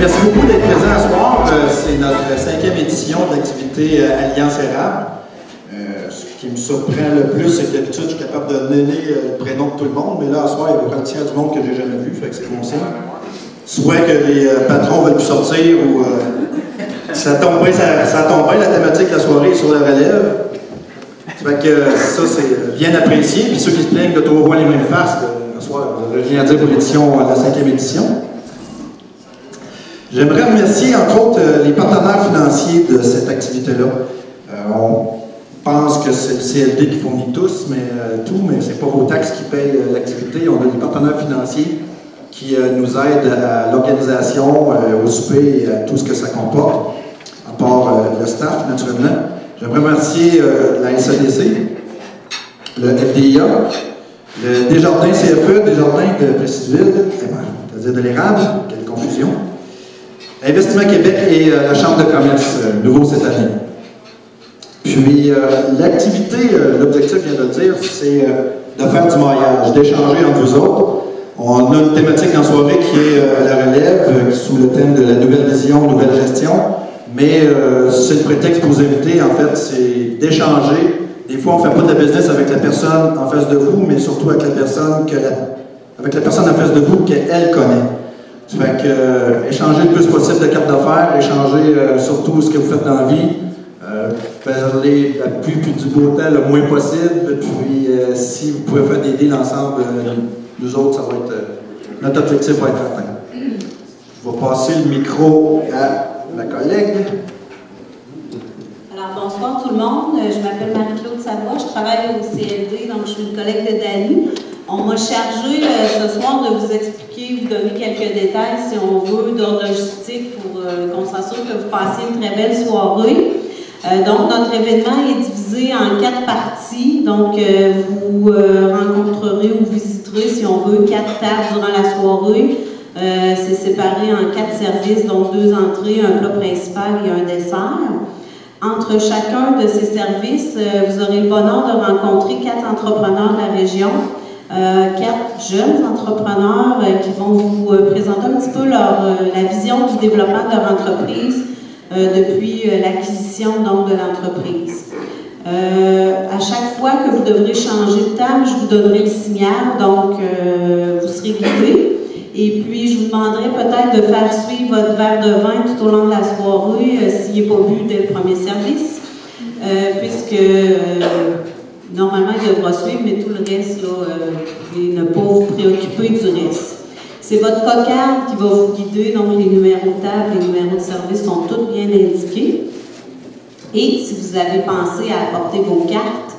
merci beaucoup d'être présent ce soir. C'est notre 5e édition de l'activité Alliance Érable. Ce qui me surprend le plus, c'est que d'habitude, je suis capable de donner le prénom de tout le monde, mais là, ce soir, il y a le tiers du monde que j'ai jamais vu, fait que c'est bon signe. Soit que les patrons veulent plus sortir ou ça tombe bien, la thématique de la soirée est sur la relève. Fait que ça, c'est bien apprécié. Puis ceux qui se plaignent de toujours voir les mêmes faces, ce soir, je viens à dire pour l'édition, la 5e édition. J'aimerais remercier, entre autres, les partenaires financiers de cette activité-là. On pense que c'est le CLD qui fournit mais c'est pas vos taxes qui payent l'activité. On a des partenaires financiers qui nous aident à l'organisation, au souper et à tout ce que ça comporte, à part le staff, naturellement. J'aimerais remercier la SADC, le FDIA, le Desjardins CFE, Desjardins de Plessisville, c'est-à-dire de l'Érable, quelle confusion, Investissement Québec et la Chambre de commerce, nouveau cette année. Puis l'activité, l'objectif, je viens de le dire, c'est de faire du maillage, d'échanger entre vous autres. On a une thématique en soirée qui est la relève, sous le thème de la nouvelle vision, nouvelle gestion. Mais c'est le prétexte pour vous inviter, en fait, c'est d'échanger. Des fois, on ne fait pas de business avec la personne en face de vous, mais surtout avec la personne en face de vous qu'elle connaît. Ça fait que échanger le plus possible de cartes d'affaires, échanger surtout ce que vous faites dans la vie, parler la pluie puis du beau temps le moins possible. Puis si vous pouvez faire des deals ensemble, nous autres, ça va être notre objectif va être atteint. Je vais passer le micro à ma collègue. Alors, bonsoir tout le monde. Je m'appelle Marie-Claude Savoie. Je travaille au CLD, donc je suis une collègue de Dany. On m'a chargé ce soir de vous expliquer, vous donner quelques détails, si on veut, d'ordre logistique pour qu'on s'assure que vous passiez une très belle soirée. Donc, notre événement est divisé en 4 parties. Donc, vous rencontrerez ou visiterez, si on veut, 4 tables durant la soirée. C'est séparé en 4 services, donc 2 entrées, un plat principal et un dessert. Entre chacun de ces services, vous aurez le bonheur de rencontrer 4 entrepreneurs de la région, 4 jeunes entrepreneurs qui vont vous présenter un petit peu la vision du développement de leur entreprise depuis l'acquisition donc de l'entreprise. À chaque fois que vous devrez changer de table, je vous donnerai le signal, donc vous serez guidés. Et puis, je vous demanderai peut-être de faire suivre votre verre de vin tout au long de la soirée, s'il n'est pas bu dès le premier service, puisque normalement, il devra suivre, mais tout le reste, là, vous pouvez ne pas vous préoccuper du reste. C'est votre cocarde qui va vous guider, donc les numéros de table, les numéros de service sont tous bien indiqués. Et si vous avez pensé à apporter vos cartes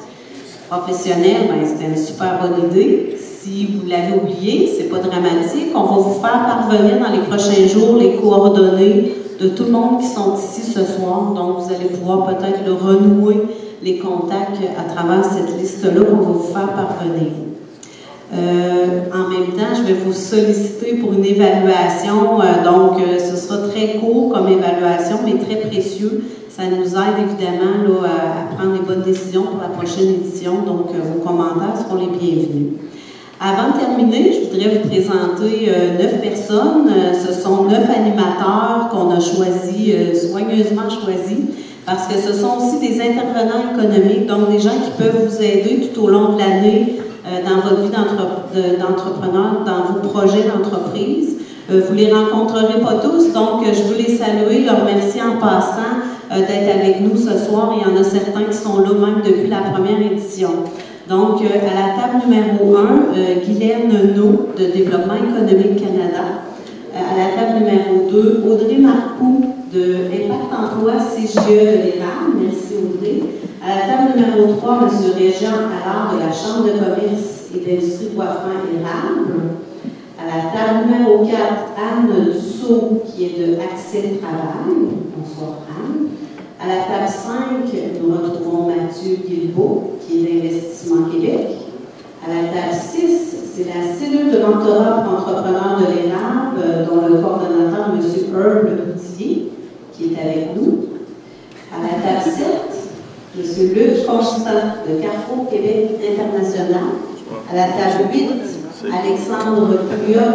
professionnelles, ben, c'était une super bonne idée. Si vous l'avez oublié, c'est pas dramatique. On va vous faire parvenir dans les prochains jours les coordonnées de tout le monde qui sont ici ce soir. Donc, vous allez pouvoir peut-être le renouer les contacts à travers cette liste-là qu'on va vous faire parvenir. En même temps, je vais vous solliciter pour une évaluation. Donc, ce sera très court comme évaluation, mais très précieux. Ça nous aide évidemment là, à prendre les bonnes décisions pour la prochaine édition. Donc, vos commentaires seront les bienvenus. Avant de terminer, je voudrais vous présenter 9 personnes. Ce sont 9 animateurs qu'on a soigneusement choisis, parce que ce sont aussi des intervenants économiques, donc des gens qui peuvent vous aider tout au long de l'année dans votre vie d'entrepreneur, dans vos projets d'entreprise. Vous ne les rencontrerez pas tous, donc je veux les saluer, leur remercier en passant d'être avec nous ce soir. Il y en a certains qui sont là même depuis la première édition. Donc, à la table numéro 1, Guylaine Naud de Développement économique Canada. À la table numéro 2, Audrey Marcoux de Impact Emploi CGE de l'Érable. Merci Audrey. À la table numéro 3, M. Régent Allard de la Chambre de commerce et d'industrie de Bois-Franc Érable. À la table numéro 4, Anne Dussault qui est de Accès Travail. Bonsoir Anne. À la table 5, nous retrouvons Mathieu Guilbeault, qui est d'Investissement Québec. À la table 6, c'est la cellule de mentorat pour entrepreneurs de l'Érable, dont le coordonnateur, M. Herb Leboutillier, qui est avec nous. À la table 7, M. Luc Constant de Carrefour Québec International. À la table 8, Alexandre Pouliot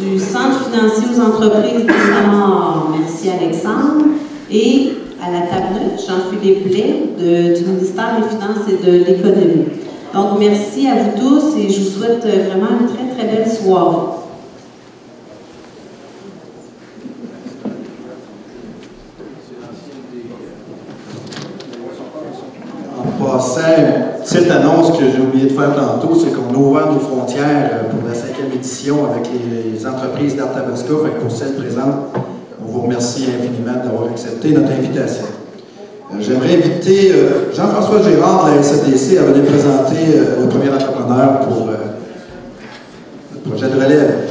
du Centre financier aux entreprises des Nord. Merci Alexandre. Et à la table Jean-Philippe Blais du ministère des Finances et de l'Économie. Donc, merci à vous tous et je vous souhaite vraiment une très, très belle soirée. En passant, une petite annonce que j'ai oublié de faire tantôt, c'est qu'on a ouvert nos frontières pour la 5e édition avec les entreprises d'Arthabasca. Fait que pour celles présentes, on vous remercie infiniment d'avoir accepté notre invitation. J'aimerais inviter Jean-François Gérard de la SADC à venir présenter le premier entrepreneur pour le projet de relève.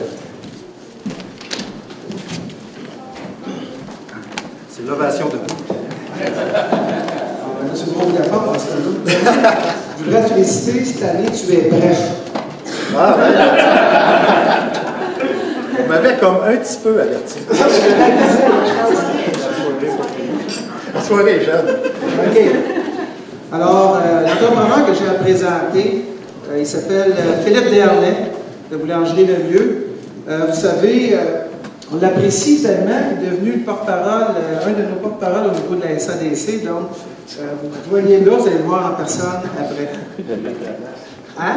C'est l'ovation de Monsieur le Gros-Gafard, je voudrais te féliciter, cette année, tu es bref. Ah, ouais. Vous m'avez comme un petit peu averti. La soirée est jeune. OK. Alors, l'entrepreneur que j'ai à présenter, il s'appelle Philippe Desharnais, de Boulangerie Lemieux. Vous savez, on l'apprécie tellement, il est devenu le porte-parole, un de nos porte-paroles au niveau de la SADC. Donc, vous voyez là, vous allez le voir en personne après. Hein?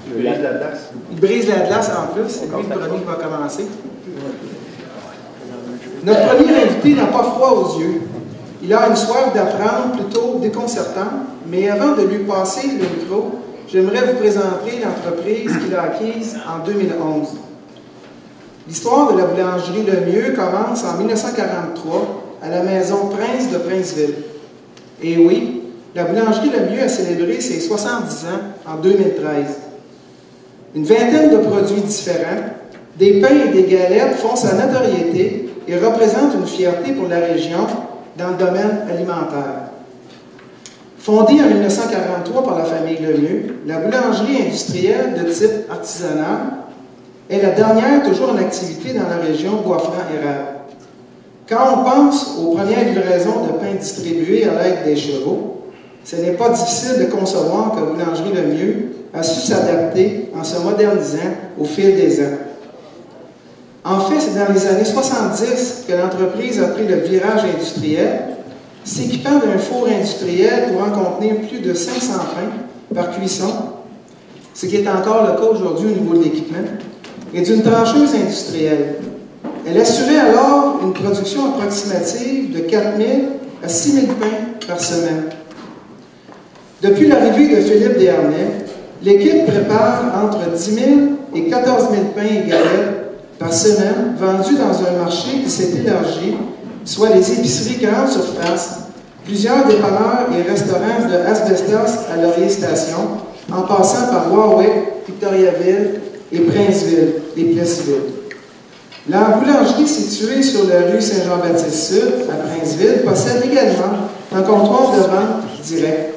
Il brise la glace. Il brise la glace en plus, c'est lui le premier qui va commencer. Notre premier invité n'a pas froid aux yeux. Il a une soif d'apprendre plutôt déconcertante, mais avant de lui passer le micro, j'aimerais vous présenter l'entreprise qu'il a acquise en 2011. L'histoire de la boulangerie Lemieux commence en 1943 à la maison Prince de Princeville. Et oui, la boulangerie Lemieux a célébré ses 70 ans en 2013. Une vingtaine de produits différents, des pains et des galettes font sa notoriété et représentent une fierté pour la région dans le domaine alimentaire. Fondée en 1943 par la famille Lemieux, la boulangerie industrielle de type artisanal est la dernière toujours en activité dans la région Bois-Franc-Érable. Quand on pense aux premières livraisons de pain distribués à l'aide des chevaux, ce n'est pas difficile de concevoir que Boulangerie Lemieux a su s'adapter en se modernisant au fil des ans. En fait, c'est dans les années 70 que l'entreprise a pris le virage industriel, s'équipant d'un four industriel pour en contenir plus de 500 pains par cuisson, ce qui est encore le cas aujourd'hui au niveau de l'équipement, et d'une trancheuse industrielle. Elle assurait alors une production approximative de 4 000 à 6 000 pains par semaine. Depuis l'arrivée de Philippe Desharnais, l'équipe prépare entre 10 000 et 14 000 pains et galettes par semaine vendus dans un marché qui s'est élargi, soit les épiceries grande surface, plusieurs dépanneurs et restaurants de Asbestos à Laurier Station, en passant par Warwick, Victoriaville et Princeville et Plessisville. La boulangerie située sur la rue Saint-Jean-Baptiste-Sud, à Princeville, possède également un comptoir de vente direct.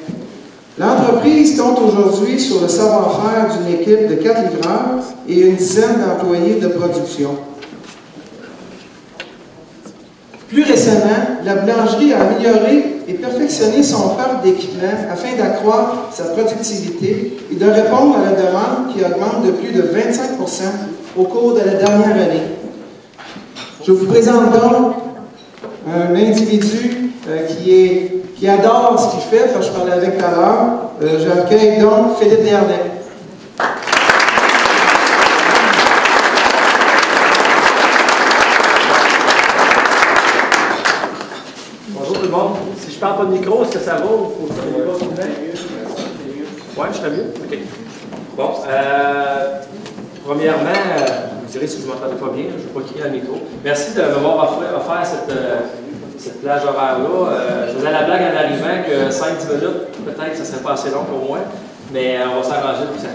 L'entreprise compte aujourd'hui sur le savoir-faire d'une équipe de 4 livreurs et une dizaine d'employés de production. Plus récemment, la boulangerie a amélioré et perfectionné son parc d'équipements afin d'accroître sa productivité et de répondre à la demande qui augmente de plus de 25 % au cours de la dernière année. Je vous présente donc un individu qui adore ce qu'il fait, parce que je parlais avec tout à l'heure. J'accueille donc Philippe Desharnais. Bonjour tout le monde. Si je parle pas de micro, est-ce que ça va ou faut que je parle de micro? Ouais, je serais mieux? OK. Bon, premièrement, vous direz si je ne m'entendais pas bien, je ne vais pas crier à le micro. Merci de m'avoir offert cette plage horaire-là. Je faisais la blague en arrivant que 5-10 minutes, peut-être que ça serait pas assez long pour moi, mais on va s'arranger pour ça.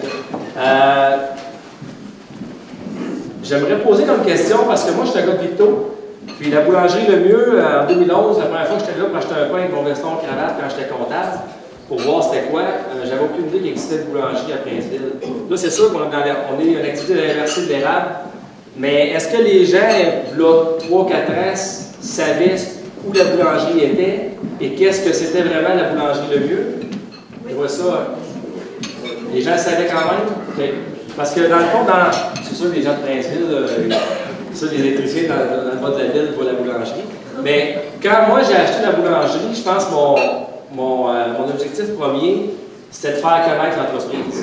J'aimerais poser comme question, parce que moi, je suis un gars de Victo, puis la boulangerie Lemieux, en 2011, la première fois que j'étais là pour acheter un pain avec mon veston cravate quand j'étais comptable, pour voir c'était quoi, j'avais aucune idée qu'il existait de boulangerie à Princeville. Là, c'est sûr qu'on est une activité de l'inversé de l'érable, mais est-ce que les gens, là, 3-4 ans, savaient où la boulangerie était et qu'est-ce que c'était vraiment la boulangerie Lemieux? Je vois ça. Les gens savaient quand même. Okay. Parce que dans le fond, c'est sûr que les gens de Princeville, c'est sûr les électriciens dans le bas de la ville pour la boulangerie. Mais quand moi j'ai acheté la boulangerie, je pense que mon objectif premier, c'était de faire connaître l'entreprise.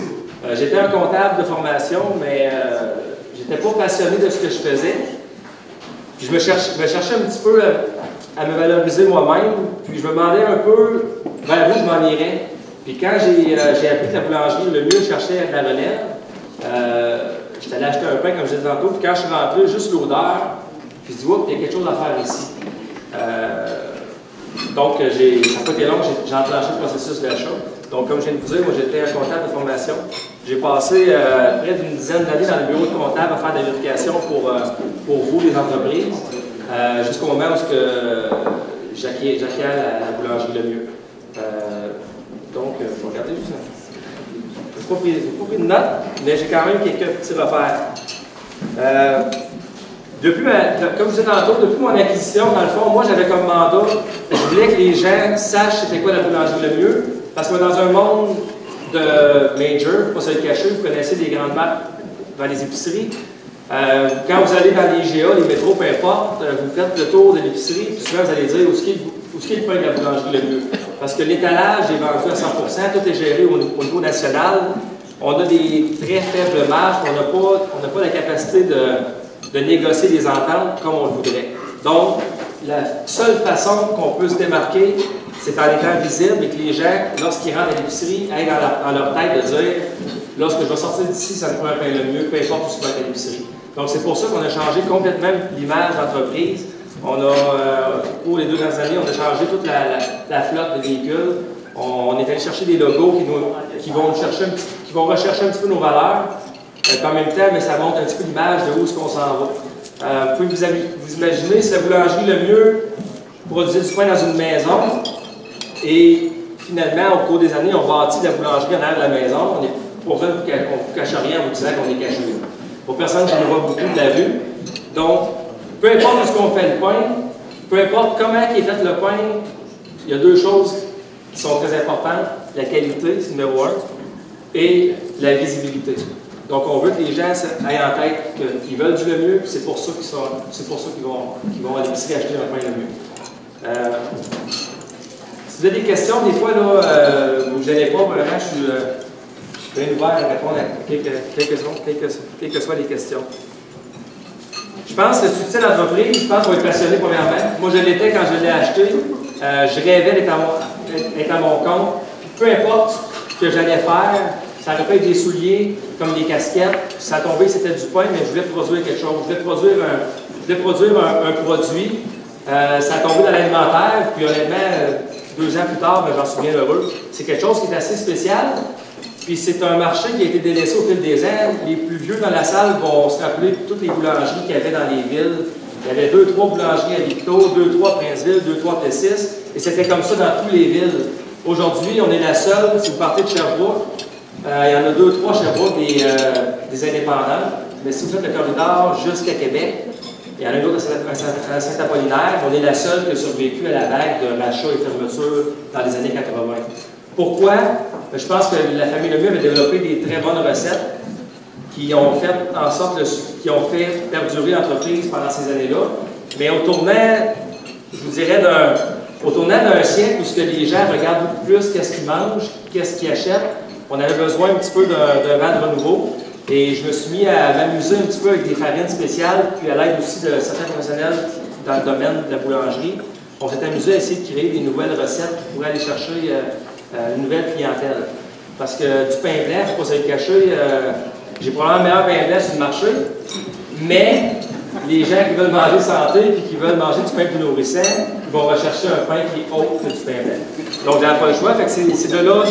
J'étais un comptable de formation, mais j'étais pas passionné de ce que je faisais. Puis je me cherchais un petit peu à me valoriser moi-même, puis je me demandais un peu vers où je m'en irais. Puis quand j'ai appris que la boulangerie, le mieux, je cherchais de la relève. J'étais allé acheter un pain, comme je disais tantôt, puis quand je suis rentré, juste l'odeur, puis je dis, oups, il y a quelque chose à faire ici. Donc, ça n'a pas été long, j'ai enclenché le processus d'achat. Donc, comme je viens de vous dire, moi, j'étais un comptable de formation. J'ai passé près d'une dizaine d'années dans le bureau de comptable à faire des vérifications pour vous, les entreprises, jusqu'au moment où j'acquiers la boulangerie Le Mieux. Donc, il faut regarder juste ça. Je n'ai pas pris de notes, mais j'ai quand même quelques petits repères. Comme je disais tantôt, depuis mon acquisition, dans le fond, moi j'avais comme mandat, je voulais que les gens sachent c'était quoi la boulangerie Le Mieux, parce que dans un monde de major, il ne faut pas se le cacher, vous connaissez des grandes marques dans les épiceries. Quand vous allez dans les IGA, les métros, peu importe, vous faites le tour de l'épicerie, puis souvent vous allez dire où est-ce qu'il y a le pain de la boulangerie Le Mieux. Parce que l'étalage est vendu à 100%, tout est géré au niveau national. On a des très faibles marges, on n'a pas la capacité de négocier des ententes comme on le voudrait. Donc, la seule façon qu'on peut se démarquer, c'est en étant visible et que les gens, lorsqu'ils rentrent à l'épicerie, aient dans leur tête de dire « Lorsque je vais sortir d'ici, ça me prend un pain Le Mieux, peu importe où je vais à l'épicerie. » Donc, c'est pour ça qu'on a changé complètement l'image d'entreprise. Au cours des 2 dernières années, on a changé toute la flotte de véhicules. On est allé chercher des logos qui vont rechercher un petit peu nos valeurs. En même temps, mais ça montre un petit peu l'image de où est-ce qu'on s'en va. Vous pouvez vous imaginer, si la boulangerie Le Mieux produisait du pain dans une maison, et finalement, au cours des années, on bâtit la boulangerie en arrière de la maison, on n'est pas besoin qu'on ne cache rien en vous disant qu'on est caché. Pour personne qui nous voit beaucoup de la rue. Donc, peu importe où est-ce qu'on fait le pain, peu importe comment est fait le pain, il y a 2 choses qui sont très importantes. La qualité, c'est numéro 1, et la visibilité. Donc, on veut que les gens aient en tête qu'ils veulent du Le Mieux, puis c'est pour ça qu'ils vont à l'épicerie acheter un pain Le Mieux. Si vous avez des questions, des fois, là, vous ne gênez pas, vraiment, je suis bien ouvert à répondre à quelles que soient les questions. Je pense que le succès d'entreprise, je pense qu'on va être passionné premièrement. Moi, je l'étais quand je l'ai acheté. Je rêvais d'être à mon compte. Puis peu importe ce que j'allais faire, ça aurait pu être des souliers, comme des casquettes. Ça a tombé, c'était du pain, mais je voulais produire quelque chose. Je voulais produire un produit. Ça a tombé dans l'alimentaire, puis honnêtement, 2 ans plus tard, j'en suis bien heureux. C'est quelque chose qui est assez spécial. Puis c'est un marché qui a été délaissé au fil des ans. Les plus vieux dans la salle vont se rappeler toutes les boulangeries qu'il y avait dans les villes. Il y avait 2-3 boulangeries à Victo, 2-3 à Princeville, 2-3 à Plessis. Et c'était comme ça dans toutes les villes. Aujourd'hui, on est la seule, si vous partez de Sherbrooke, il y en a 2-3 à Sherbrooke des indépendants. Mais si vous faites le corridor jusqu'à Québec, il y en a une autre à Saint-Apollinaire. On est la seule qui a survécu à la vague de rachat et fermeture dans les années 80. Pourquoi? Je pense que la famille Le Mieux avait développé des très bonnes recettes qui ont fait en sorte qui ont fait perdurer l'entreprise pendant ces années-là. Mais au tournant, je vous dirais, d'un siècle où ce que les gens regardent beaucoup plus qu'est-ce qu'ils mangent, qu'est-ce qu'ils achètent, on avait besoin un petit peu d'un vent de renouveau. Et je me suis mis à m'amuser un petit peu avec des farines spéciales, puis à l'aide aussi de certains professionnels dans le domaine de la boulangerie. On s'est amusé à essayer de créer des nouvelles recettes qui pourraient aller chercher une nouvelle clientèle. Parce que du pain blanc, il ne faut pas se le cacher, j'ai probablement le meilleur pain blanc sur le marché, mais les gens qui veulent manger santé et qui veulent manger du pain plus nourrissant, ils vont rechercher un pain qui est autre que du pain blanc. Donc, il n'y a pas le choix. C'est de là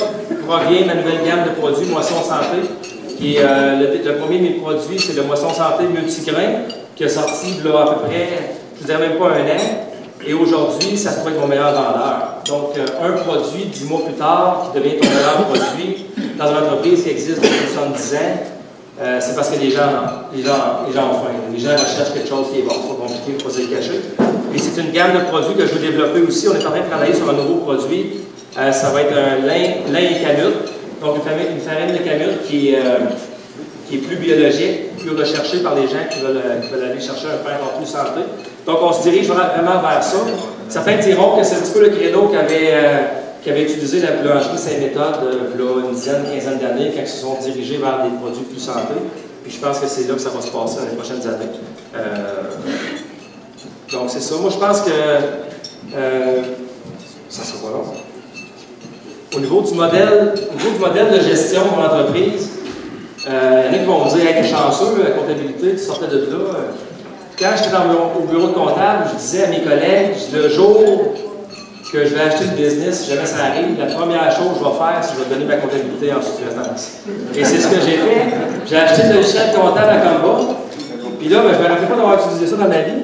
provient ma nouvelle gamme de produits Moisson Santé. Qui est, le premier de mes produits, c'est le Moisson Santé Multigrain, qui est sorti là, à peu près, je ne dirais même pas 1 an. Et aujourd'hui, ça se trouve être mon meilleur vendeur. Donc, un produit, 10 mois plus tard, qui devient ton meilleur produit dans une entreprise qui existe depuis 70 ans, c'est parce que les gens ont faim. Les gens recherchent quelque chose qui est bon. C'est pas compliqué, il ne faut pas se le cacher. Et c'est une gamme de produits que je veux développer aussi. On est en train de travailler sur un nouveau produit. Ça va être un lin et canute. Donc, une farine de canute qui qui est plus biologique, plus recherché par les gens qui veulent aller chercher un pain en plus santé. Donc, on se dirige vraiment vers ça. Certains diront que c'est un petit peu le créneau qu'avait utilisé la boulangerie Saint-Méthode il y a une dizaine, quinzaine d'années, quand ils se sont dirigés vers des produits plus santé. Puis je pense que c'est là que ça va se passer dans les prochaines années. Donc, c'est ça. Moi, je pense que ça sera pas long. Au niveau du modèle de gestion de l'entreprise, il y en a qui vont me dire, hey, t'es chanceux, la comptabilité, tu sortais de là. Quand j'étais au bureau de comptable, je disais à mes collègues, le jour que je vais acheter le business, si jamais ça arrive, la première chose que je vais faire, c'est que je vais donner ma comptabilité en sous-traitance. Et c'est ce que j'ai fait. J'ai acheté le logiciel comptable à Canva. Puis là, je ne me rappelais pas d'avoir utilisé ça dans ma vie.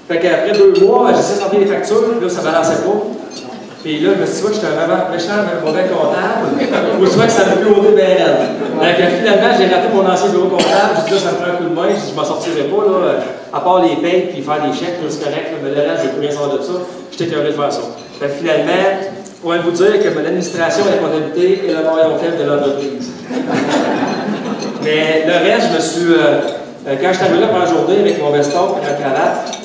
Fait qu'après 2 mois, j'essayais de sortir les factures, puis là, ça ne balançait pas. Puis là, je me suis dit, que j'étais un méchant, mauvais comptable, ou soit que ça m'a plus ôté bien raide. Donc finalement, j'ai raté mon ancien bureau comptable, j'ai dit, là, ça me prend un coup de main, je m'en sortirai pas, là, à part les payes, puis faire des chèques, c'est correct, mais le reste, je n'ai plus rien savoir de ça, j'étais curieux de faire ça. Fait que finalement, je pourrais vous dire que l'administration et la comptabilité est le maillon faible de l'entreprise. Mais le reste, je me suis, quand je suis arrivé là pendant la journée avec mon veston et ma cravate,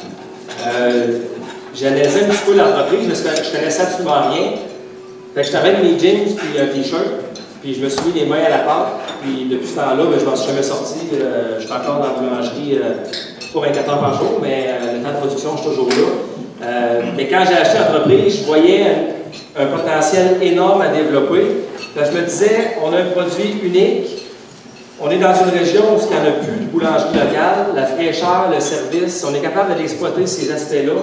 j'analysais un petit peu l'entreprise, parce que je connaissais absolument rien. Fait que j'étais avec mes jeans puis un t-shirt, puis je me suis mis les mains à la pâte, puis depuis ce temps-là, je m'en suis jamais sorti. Je suis encore dans la boulangerie, pas 24 heures par jour, mais le temps de production, je suis toujours là. Mais quand j'ai acheté l'entreprise, je voyais un potentiel énorme à développer. Là, je me disais, on a un produit unique, on est dans une région où il n'y en a plus de boulangerie locale, la fraîcheur, le service, on est capable de l'exploiter ces aspects-là.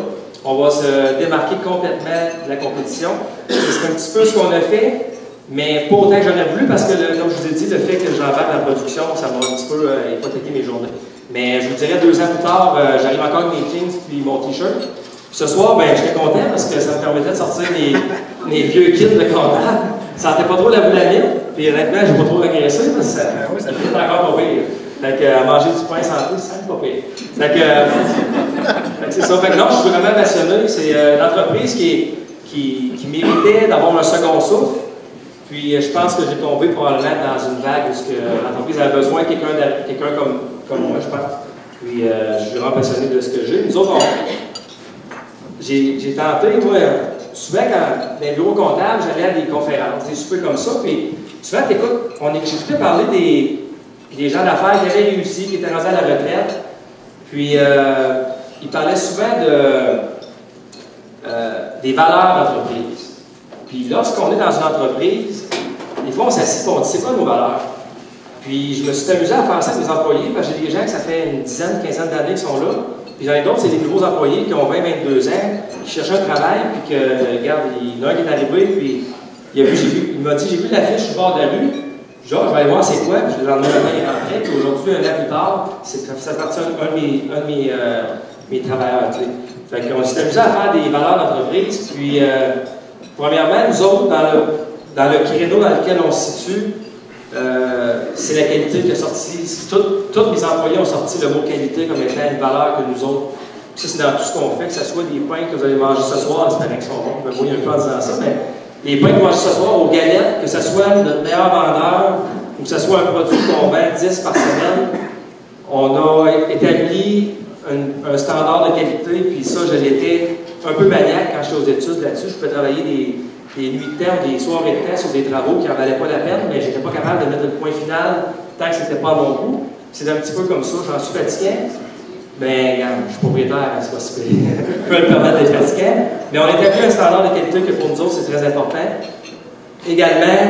On va se démarquer complètement de la compétition. C'est un petit peu ce qu'on a fait, mais pas autant que j'aurais voulu, parce que, comme je vous ai dit, le fait que j'embarque dans la production, ça m'a un petit peu hypothéqué mes journées. Mais je vous dirais, 2 ans plus tard, j'arrive encore avec mes jeans et mon t-shirt. Ce soir, j'étais content parce que ça me permettait de sortir mes vieux kits de comptable. Ça sentait pas trop la boulamine, puis honnêtement, j'ai pas trop régressé, parce que ça fait encore pas pire. Fait que manger du pain santé, ça n'est pas pire. Fait que c'est ça. Fait que non, je suis vraiment passionné. C'est une entreprise qui méritait d'avoir un second souffle. Puis je pense que j'ai tombé probablement dans une vague où l'entreprise avait besoin de quelqu'un comme moi, je pense. Puis je suis vraiment passionné de ce que j'ai. Nous autres, j'ai tenté, moi, souvent dans les bureaux comptables, j'allais à des conférences, des soupers comme ça. Puis souvent, j'écoutais parler des gens d'affaires qui avaient réussi, qui étaient rendus à la retraite. Puis, ils parlaient souvent des valeurs d'entreprise. Puis, lorsqu'on est dans une entreprise, des fois, on s'assied et on dit, c'est quoi nos valeurs? Puis, je me suis amusé à faire ça avec mes employés, parce que j'ai des gens que ça fait une dizaine, quinzaine d'années qui sont là. Puis, j'en ai d'autres, c'est des nouveaux employés qui ont 20, 22 ans, qui cherchent un travail, puis que, regarde, il y en a un qui est arrivé, puis il m'a dit, j'ai vu l'affiche sur le bord de la rue. Genre, je vais aller voir c'est quoi, puis le lendemain matin, il est rentré, puis aujourd'hui, un an plus tard, ça appartient à un de mes travailleurs, tu sais. Fait qu'on s'est amusé à faire des valeurs d'entreprise, puis, premièrement, nous autres, dans le créneau dans lequel on se situe, c'est la qualité qui a sorti. Tous mes employés ont sorti le mot qualité comme étant une valeur que nous autres. Ça, c'est dans tout ce qu'on fait, que ce soit des pains que vous allez manger ce soir, j'espère qu'ils sont bons, je me voyais un peu en disant ça, mais les pains qu'on mange ce soir aux galettes, que ce soit notre meilleur vendeur ou que ce soit un produit qu'on vend 10 par semaine, on a établi un standard de qualité, puis ça, je l'étais un peu maniaque quand j'étais aux études là-dessus. Je pouvais travailler des nuits de temps, des soirées de temps sur des travaux qui n'en valaient pas la peine, mais je n'étais pas capable de mettre le point final tant que ce n'était pas à mon goût. C'est un petit peu comme ça, j'en suis fatigué. Mais regarde, je suis propriétaire, c'est pas super. Je peux me permettre d'être fatiguant. Mais on établit un standard de qualité que pour nous autres, c'est très important. Également,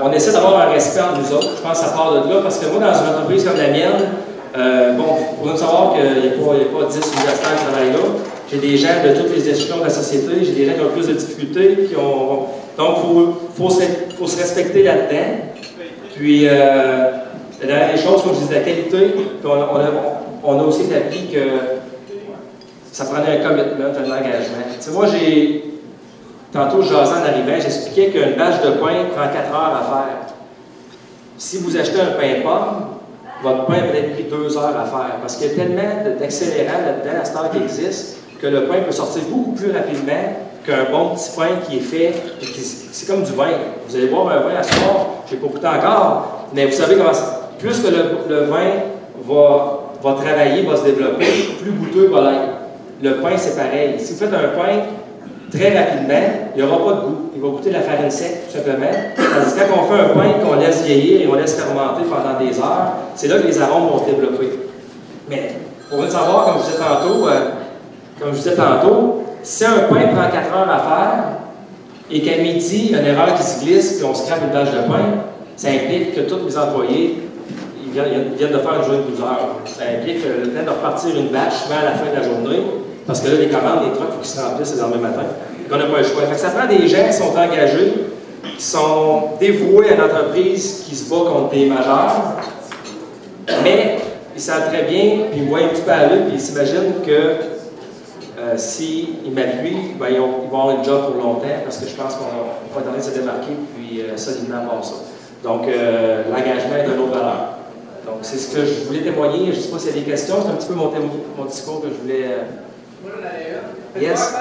on essaie d'avoir un respect entre nous autres. Je pense que ça part de là, parce que moi, dans une entreprise comme la mienne, pour nous savoir qu'il n'y a pas 10 universitaires qui travaillent là, j'ai des gens de toutes les échelons de la société, j'ai des gens qui ont plus de difficultés, donc il faut se respecter là-dedans. Puis, la dernière chose, comme je disais, la qualité, on a aussi établi que ça prenait un commitment, un engagement. Tu sais, moi, tantôt, jasant en arrivant, j'expliquais qu'une bâche de pain prend 4 heures à faire. Si vous achetez un pain pomme, votre pain peut être pris 2 heures à faire, parce qu'il y a tellement d'accélérants là-dedans, à cette heure qui existe, que le pain peut sortir beaucoup plus rapidement qu'un bon petit pain qui est fait, c'est comme du vin. Vous allez boire un vin à ce soir, je n'ai pas goûté encore, mais vous savez comment ça. plus que le vin va travailler, va se développer, plus goûteux va l'être. Le pain, c'est pareil. Si vous faites un pain très rapidement, il n'y aura pas de goût. Il va goûter de la farine sec, tout simplement. Tandis que quand on fait un pain qu'on laisse vieillir et on laisse fermenter pendant des heures, c'est là que les arômes vont se développer. Mais, pour vous savoir, comme je disais tantôt, si un pain prend 4 heures à faire et qu'à midi, il y a une erreur qui se glisse et on se craque une bâche de pain, ça implique que tous les employés viennent de faire une journée de 12 heures. Ça implique le temps de repartir une bâche souvent à la fin de la journée, parce que là, les commandes, les trucks, il faut qu'ils se remplissent le lendemain matin. Donc, on n'a pas le choix. Fait que ça prend des gens qui sont engagés, qui sont dévoués à une entreprise qui se bat contre des majeurs, mais ils savent très bien, puis ils me voient un petit peu à l'œil, puis ils s'imaginent que s'ils m'appuient, ben, ils vont avoir une job pour longtemps, parce que je pense qu'on va tenter de se démarquer, puis solidement avoir ça. Donc, l'engagement est d'une autre valeur. Donc, c'est ce que je voulais témoigner. Je ne sais pas s'il y a des questions. C'est un petit peu mon discours que je voulais. Moi, j'en avais un. Yes.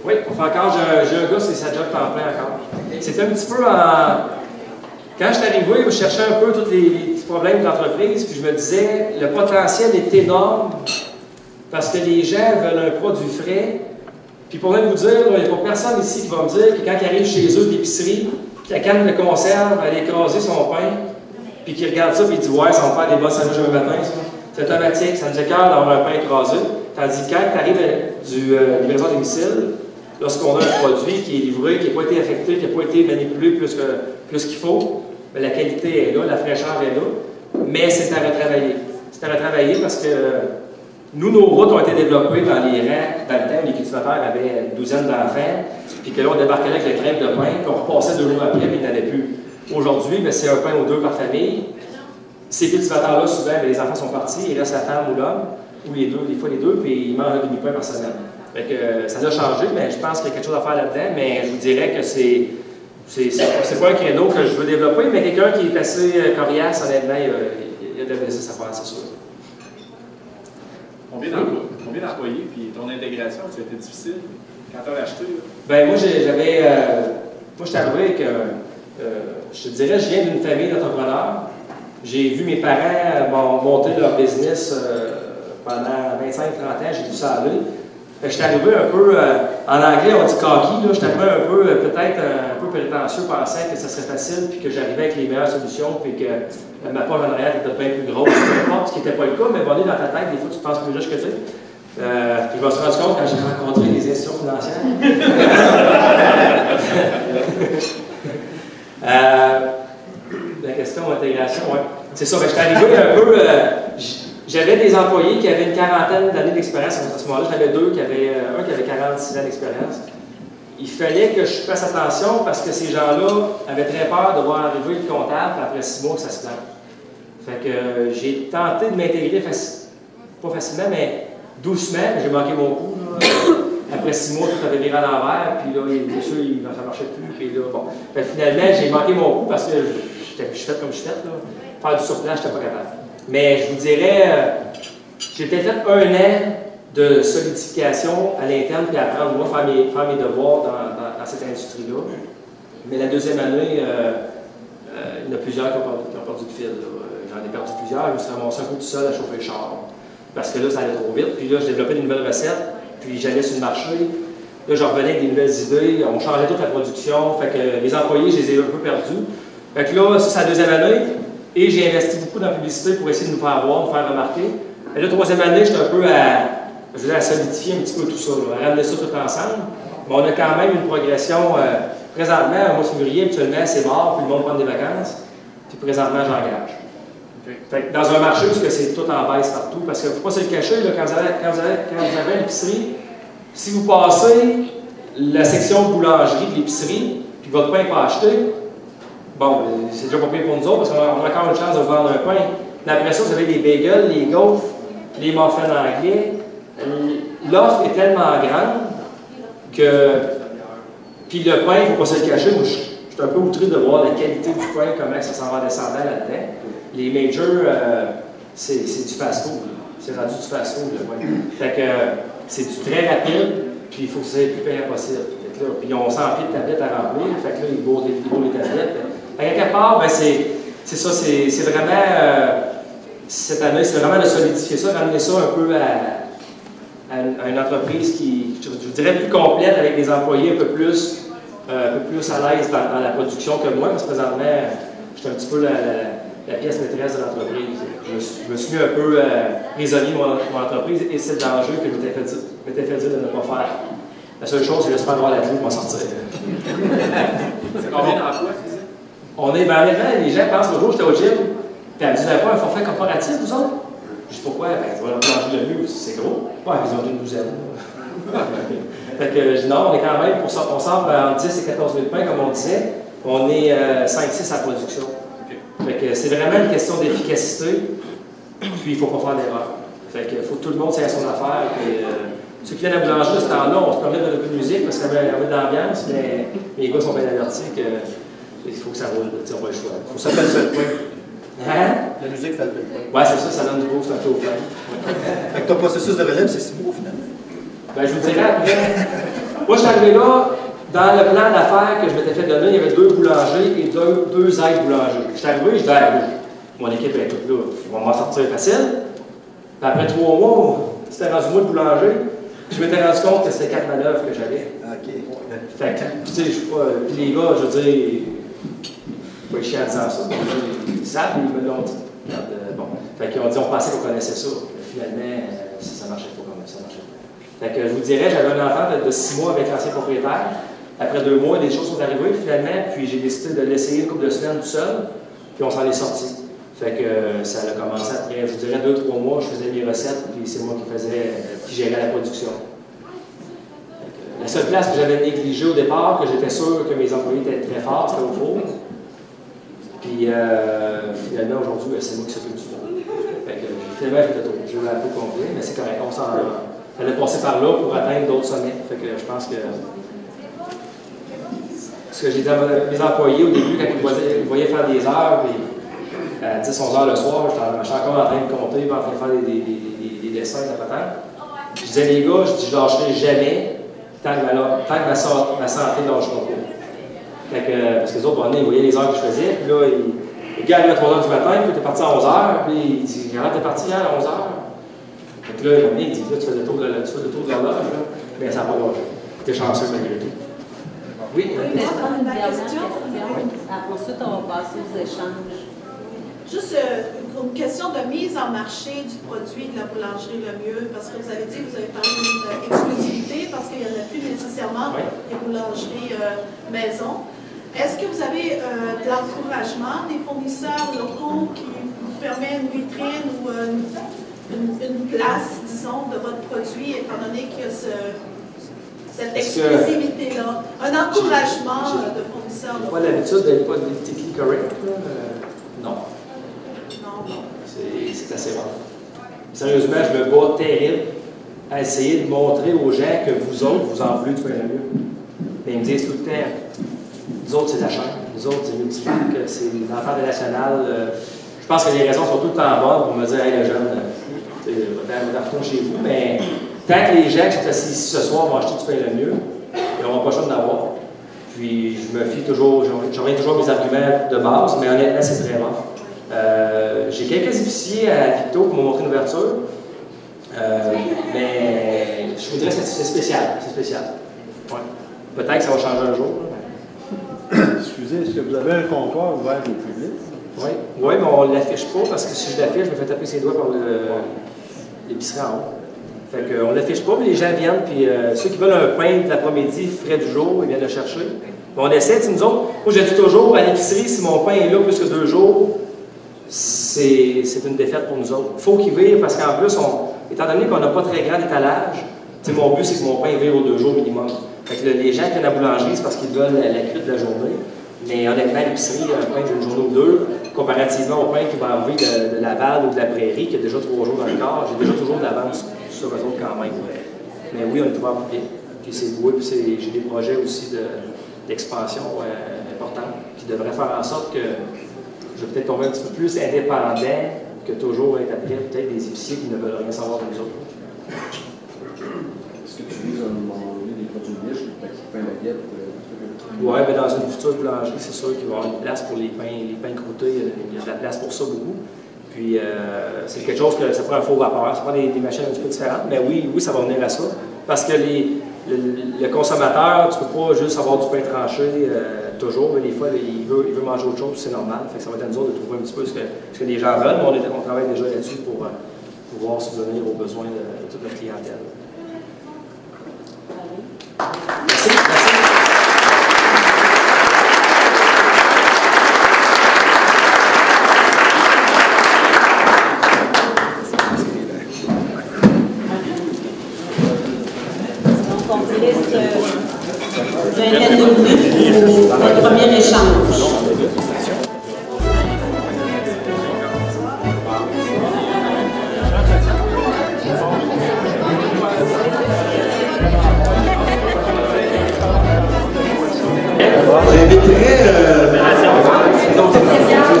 Oui, enfin, encore, j'ai un gars, c'est sa job temps plein encore. C'était un petit peu en. Quand je suis arrivé, je cherchais un peu tous les petits problèmes d'entreprise, puis je me disais, le potentiel est énorme parce que les gens veulent un produit frais. Puis pour même vous dire, il n'y a pas personne ici qui va me dire que quand ils arrivent chez eux d'épicerie, que la canne de conserve, elle a écrasé son pain, puis qu'ils regardent ça, puis ils disent, ouais, ça va faire des bons sandwichs un matin, ça. C'est automatique, ça nous écœure d'avoir un pain écrasé. Tandis que quand tu arrives du livraison à domicile, lorsqu'on a un produit qui est livré, qui n'a pas été affecté, qui n'a pas été manipulé plus qu'il faut, bien, la qualité est là, la fraîcheur est là, mais c'est à retravailler. C'est à retravailler parce que nous, nos routes ont été développées dans les rangs, dans le temps où les cultivateurs avaient une douzaine d'enfants, puis que là, on débarquait là avec le crêpe de pain, puis on repassait 2 jours après, puis il n'y en avait plus. Aujourd'hui, c'est un pain ou 2 par famille. Ces cultivateurs-là, souvent, les enfants sont partis, il reste la femme ou l'homme, ou les deux, des fois les deux, puis ils mangent un demi-pain par semaine. Fait que, ça a changé, mais je pense qu'il y a quelque chose à faire là-dedans, mais je vous dirais que c'est pas un créneau que je veux développer, mais quelqu'un qui est assez coriace, honnêtement, il y a de la business à faire, c'est sûr. Combien d'employés, puis ton intégration, ça a été difficile quand tu as acheté? Ben moi, j'avais. Moi, je suis arrivé avec. Je te dirais, je viens d'une famille d'entrepreneurs. J'ai vu mes parents monter leur business pendant 25-30 ans, j'ai vu ça aller. Fait que je suis arrivé un peu, en anglais on dit cocky, je suis arrivé un peu, peut-être un peu prétentieux, pensant que ça serait facile, puis que j'arrivais avec les meilleures solutions, puis que ma poche en arrière était bien plus grosse, peu importe, ce qui n'était pas le cas, mais bon, dans ta tête, des fois tu penses plus riche que tu es. Puis je me suis rendu compte quand j'ai rencontré les institutions financières. La question d'intégration, oui. C'est ça, je suis arrivé un peu. J'avais des employés qui avaient une quarantaine d'années d'expérience. À ce moment-là, j'en avais un qui avait 46 ans d'expérience. Il fallait que je fasse attention parce que ces gens-là avaient très peur de voir arriver le comptable après 6 mois que ça se plante. Fait que j'ai tenté de m'intégrer, pas facilement, mais doucement. J'ai manqué mon coup. Là. Après 6 mois, tout avait viré à l'envers, puis là, monsieur, ça ne marchait plus. Puis là, bon. Fait que finalement, j'ai manqué mon coup parce que je suis fait comme je suis fait. Là. Faire du surplace, je n'étais pas capable. Mais je vous dirais, j'ai peut-être fait 1 an de solidification à l'interne, puis apprendre, moi, faire mes devoirs dans cette industrie-là. Mais la deuxième année, il y en a plusieurs qui ont perdu le fil. J'en ai perdu plusieurs, je me suis ramassé un peu tout seul à chauffer le char. Parce que là, ça allait trop vite. Puis là, je développais des nouvelles recettes, puis j'allais sur le marché. Là, je revenais avec des nouvelles idées, on changeait toute la production. Fait que les employés, je les ai un peu perdus. Fait que là, ça, c'est la deuxième année. Et j'ai investi beaucoup dans la publicité pour essayer de nous faire voir, nous faire remarquer. Et la troisième année, j'étais un peu à solidifier un petit peu tout ça, à ramener ça tout ensemble. Mais on a quand même une progression. Présentement, au mois de février, habituellement, c'est mort, puis le monde prend des vacances. Puis présentement, j'engage. Fait que dans un marché où c'est tout en baisse partout, parce qu'il ne faut pas se le cacher, là, quand vous avez une épicerie, si vous passez la section boulangerie de l'épicerie, puis votre pain n'est pas acheté, bon, c'est déjà pas pire pour nous autres, parce qu'on a encore une chance de vous vendre un pain. Mais après ça, vous avez les bagels, les gaufres, les muffins anglais. L'offre est tellement grande que... Puis le pain, il ne faut pas se le cacher. Moi, je suis un peu outré de voir la qualité du pain, comment ça s'en va descendant là-dedans. Les majors, c'est du fast-food. C'est rendu du fast-food, le pain. Fait que c'est du très rapide, puis il faut que ça soit le plus payant possible. Puis ils ont 100 pieds de tablettes à remplir, fait que là, ils bourrent les tablettes. À quelque part, ben c'est ça, c'est vraiment, cette année, c'est vraiment de solidifier ça, ramener ça un peu à une entreprise qui, je dirais, plus complète, avec des employés un peu plus à l'aise dans la production que moi, parce que présentement, je suis un petit peu la pièce maîtresse de l'entreprise. Je me suis mis un peu prisonnier de mon entreprise et c'est le danger que je m'étais fait dire de ne pas faire. La seule chose, c'est de se faire avoir la clé pour m'en sortir. C'est combien d'emplois, tu disais? On est, ben honnêtement, les gens pensent, l'autre jour, j'étais au gym, puis elle me dit, vous n'avez pas un forfait corporatif, vous autres? Je dis, pourquoi? Ben, tu vas manger le mieux, c'est gros. Ouais, ils ont une douzaine. Fait que je dis, non, on est quand même, on semble entre 10 et 14 000 pains, comme on disait. On est 5-6 à production. Fait que c'est vraiment une question d'efficacité, puis il ne faut pas faire d'erreur. Fait que faut que tout le monde sait à son affaire. Puis, ceux qui viennent à la boulangerie, ce temps-là, on se permet de mettre un peu de musique parce qu'il y a un peu d'ambiance, mais les gars sont bien avertis qu'il faut que ça roule. On n'a pas le choix. Il faut que ça fasse le point. Hein? La musique fait le point. Ouais, c'est ça donne du beau, c'est un peu au plein. Fait que ton processus de relève, c'est si beau finalement. Ben, je vous dirais après. Moi, je suis arrivé là, dans le plan d'affaires que je m'étais fait donner, il y avait 2 boulangers et 2 aides boulangers. Je suis arrivé, je dis, mon équipe est toute là, ils vont m'en sortir facile. Puis après 3 mois, c'était rendu moi de boulanger. Je m'étais rendu compte que c'était 4 manœuvres que j'avais. OK. Fait que, tu sais, je suis pas. Puis les gars, je veux dire, pas chier en disant ça, ils savent, ils me l'ont dit. Bon. Fait qu'ils ont dit, on pensait qu'on connaissait ça. Finalement, ça marchait pas comme ça marchait pas. Fait que je vous dirais, j'avais un enfant de 6 mois avec l'ancien propriétaire. Après 2 mois, des choses sont arrivées finalement, puis j'ai décidé de l'essayer une couple de semaines tout seul, puis on s'en est sorti. Fait que ça a commencé après, je vous dirais 2-3 mois, je faisais mes recettes, puis c'est moi qui gérais la production. La seule place que j'avais négligée au départ, que j'étais sûr que mes employés étaient très forts, c'était au four. Puis finalement, aujourd'hui, c'est moi qui s'occupe du four. Fait que finalement, j'ai eu un peu complet, mais c'est correct, on fallait passer par là pour atteindre d'autres sommets. Fait que je pense que ce que j'ai dit à mes employés au début, quand ils me voyaient faire des heures, puis à 10-11 heures le soir, je suis encore en train de compter, en train de faire des dessins, de la patente. Je disais, les gars, je ne lâcherai jamais tant que ma santé ne lâchera pas. Fait que, parce que les autres, ils voyaient les heures que je faisais, puis là, le gars arrive à 3 heures du matin, puis il était parti à 11 heures, puis il dit, regarde, t'es parti hier à 11 heures. Fait que là, il dit, là, tu fais le tour de l'horloge, mais ça n'a pas lâché. T'es chanceux malgré tout. Oui? Ensuite, on va passer aux échanges. Juste une question de mise en marché du produit de la boulangerie Le Mieux, parce que vous avez dit, vous avez parlé d'une exclusivité, parce qu'il n'y en a plus nécessairement des boulangeries maison. Est-ce que vous avez de l'encouragement des fournisseurs locaux qui vous permet une vitrine ou une place, disons, de votre produit, étant donné qu'il y a cette exclusivité-là? Un encouragement de fournisseurs locaux? Pas l'habitude d'être pas politically correct. Non. C'est assez rare. Sérieusement, je me bats terrible à essayer de montrer aux gens que vous autres, vous en voulez de faire mieux. Mais ils me disent tout le temps, nous autres, c'est la chaîne, nous autres, c'est Multipac, c'est l'enfant de national. Je pense que les raisons sont tout le temps bonnes pour me dire, hey, le jeune, retourne chez vous. Mais tant que les gens qui sont assis ici ce soir vont acheter du pain le mieux, ils n'auront pas le choix d'en avoir. Puis je me fie toujours, je reviens toujours à mes arguments de base, mais honnêtement, c'est très rare. J'ai quelques épiciers à Victo pour me montrer une ouverture, mais je vous dirais que c'est spécial. C'est spécial. Ouais. Peut-être que ça va changer un jour. Excusez, est-ce que vous avez un comptoir ouvert au public? Oui, mais on ne l'affiche pas parce que si je l'affiche, je me fais taper ses doigts par l'épicerie en haut. Fait qu'on ne l'affiche pas, mais les gens viennent, puis ceux qui veulent un pain de l'après-midi frais du jour, ils viennent le chercher. Mais on essaie, nous autres, moi je dis toujours, à l'épicerie, si mon pain est là plus que 2 jours, c'est une défaite pour nous autres. Il faut qu'il vire parce qu'en plus, étant donné qu'on n'a pas très grand étalage, mon but c'est que mon pain vire aux 2 jours minimum. Fait que les gens qui viennent à la boulangerie, c'est parce qu'ils veulent la croûte de la journée. Mais honnêtement, à l'épicerie, un pain d'une journée ou 2, comparativement au pain qui va arriver de Laval ou de la Prairie, qui a déjà 3 jours dans le corps, j'ai déjà toujours de l'avance sur eux autres quand même. Mais oui, on est ouvert public. Puis c'est voué, puis j'ai des projets aussi d'expansion importants qui devraient faire en sorte que je vais peut-être tomber un petit peu plus indépendant que toujours être après peut-être des épiciers qui ne veulent rien savoir de nous autres. Est-ce que tu vises à un moment donné des produits de niche, le pain baguette. Oui, mais dans une future boulangerie, c'est sûr qu'il va y avoir une place pour les pains croûtés. Il y a de la place pour ça beaucoup. Puis, c'est quelque chose que ça prend un faux vapeur, ça prend des machines un petit peu différentes, mais oui, ça va venir à ça. Parce que le consommateur, tu ne peux pas juste avoir du pain tranché toujours, mais des fois, il veut manger autre chose, c'est normal. Fait que ça va être à nous autres de trouver un petit peu ce que les gens veulent, mais on travaille déjà là-dessus pour pouvoir subvenir aux besoins de toute notre clientèle. Merci. Vingtaine de minutes pour le premier échange.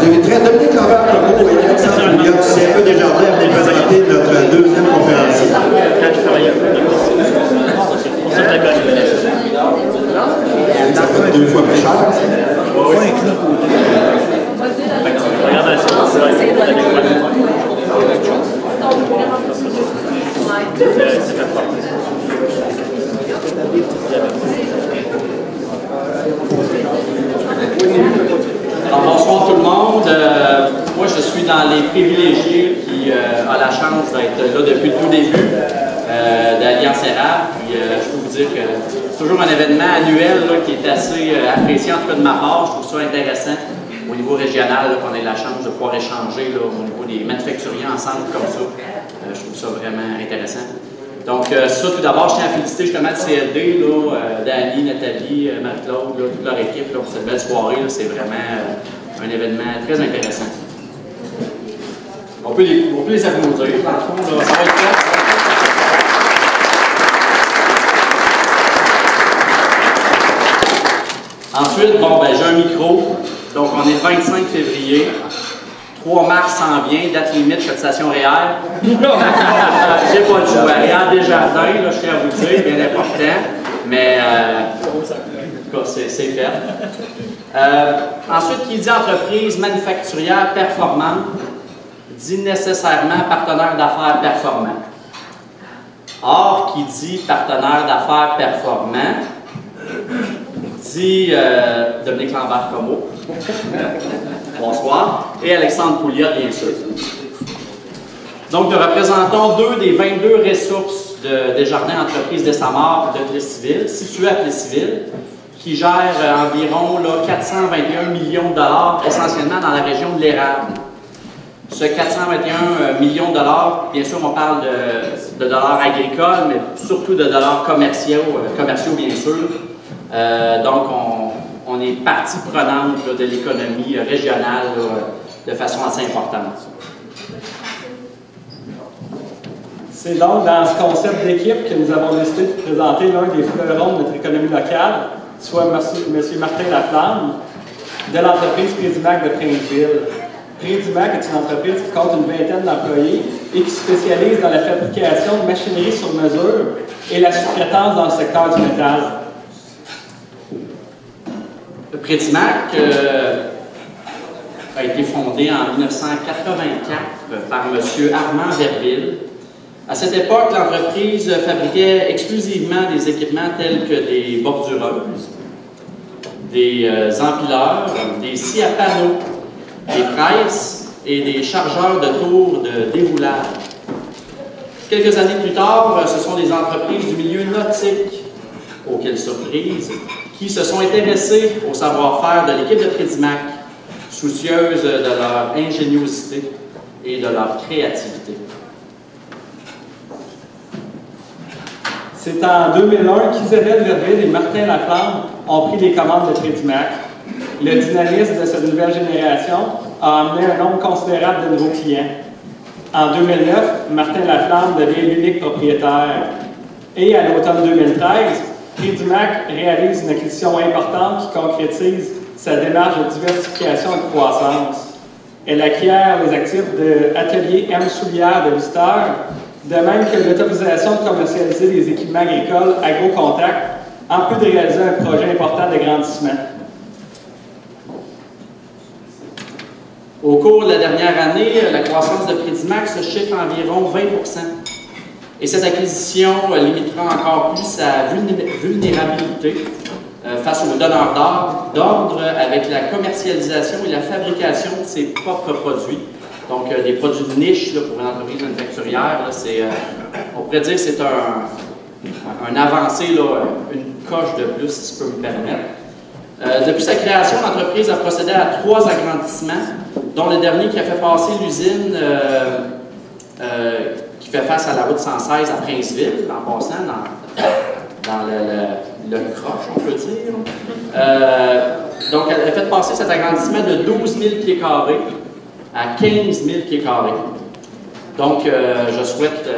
J'inviterai Dominique Lambert-Legault et Alexandre Pouliot du CFE Desjardins à venir présenter notre deuxième conférencier. Ça coûte 2 fois plus cher. Alors, bonsoir tout le monde. Moi, je suis dans les privilégiés qui a la chance d'être là depuis le tout début d'Alliance Érable. Puis, je peux vous dire que c'est toujours un événement annuel là, qui est assez apprécié, en tout cas de ma part. Je trouve ça intéressant au niveau régional qu'on ait la chance de pouvoir échanger là, au niveau des manufacturiers ensemble comme ça. Je trouve ça vraiment intéressant. Donc, ça, tout d'abord, je tiens à féliciter justement le CLD, Dani, Nathalie, Marie-Claude, toute leur équipe là, pour cette belle soirée. C'est vraiment un événement très intéressant. On peut les applaudir. Dans le fond, là, ça va être fait. Ensuite, bon, ben, j'ai un micro. Donc, on est le 25 février. 3 mars s'en vient, date limite, cotisation réelle. J'ai pas le choix. Réal Desjardins, là, je tiens à vous dire, bien important. Mais, en tout cas, c'est fait. Ensuite, qui dit entreprise manufacturière performante, dit nécessairement partenaire d'affaires performant. Or, qui dit partenaire d'affaires performant, dit Dominique Lambert-Legault. Bonsoir. Et Alexandre Pouliot, bien sûr. Donc, nous représentons 2 des 22 ressources de Desjardins Entreprises de Samar de Plessisville, situées à Plessisville, qui gèrent environ là, 421 millions de dollars, essentiellement dans la région de l'érable. Ce 421 millions de dollars, bien sûr, on parle de dollars agricoles, mais surtout de dollars commerciaux bien sûr. Donc, on est partie prenante là, de l'économie régionale là, de façon assez importante. C'est donc dans ce concept d'équipe que nous avons décidé de présenter l'un des fleurons de notre économie locale, soit M. Martin Laflamme, de l'entreprise Prédimac de Princeville. Prédimac est une entreprise qui compte une vingtaine d'employés et qui se spécialise dans la fabrication de machinerie sur mesure et la sous-traitance dans le secteur du métal. Le Prédimac a été fondé en 1984 par M. Armand Verville. À cette époque, l'entreprise fabriquait exclusivement des équipements tels que des bordureuses, des empileurs, des scies à panneaux, des presses et des chargeurs de tours de déroulage. Quelques années plus tard, ce sont des entreprises du milieu nautique, auxquelles surprise, qui se sont intéressées au savoir-faire de l'équipe de Prédimac, soucieuse de leur ingéniosité et de leur créativité. C'est en 2001 qu'Isabelle Verville et Martin Laflamme ont pris les commandes de Prédimac. Le dynamisme de cette nouvelle génération a amené un nombre considérable de nouveaux clients. En 2009, Martin Laflamme devient l'unique propriétaire. Et à l'automne 2013, Prédimac réalise une acquisition importante qui concrétise sa démarche de diversification et de croissance. Elle acquiert les actifs de Atelier M. Soulière de Lister, de même que l'autorisation de commercialiser des équipements agricoles AgroContact en plus de réaliser un projet important d'agrandissement. Au cours de la dernière année, la croissance de Prédimac se chiffre à environ 20 %. Et cette acquisition limitera encore plus sa vulnérabilité face aux donneurs d'ordre avec la commercialisation et la fabrication de ses propres produits. Donc, des produits de niche là, pour une entreprise manufacturière, on pourrait dire que c'est un avancé, là, une coche de plus, si je peux me permettre. Depuis sa création, l'entreprise a procédé à 3 agrandissements, dont le dernier qui a fait passer l'usine qui fait face à la route 116 à Princeville, en passant dans le croche, on peut dire. Donc, elle a fait passer cet agrandissement de 12 000 pieds carrés à 15 000 pieds carrés. Donc, je souhaite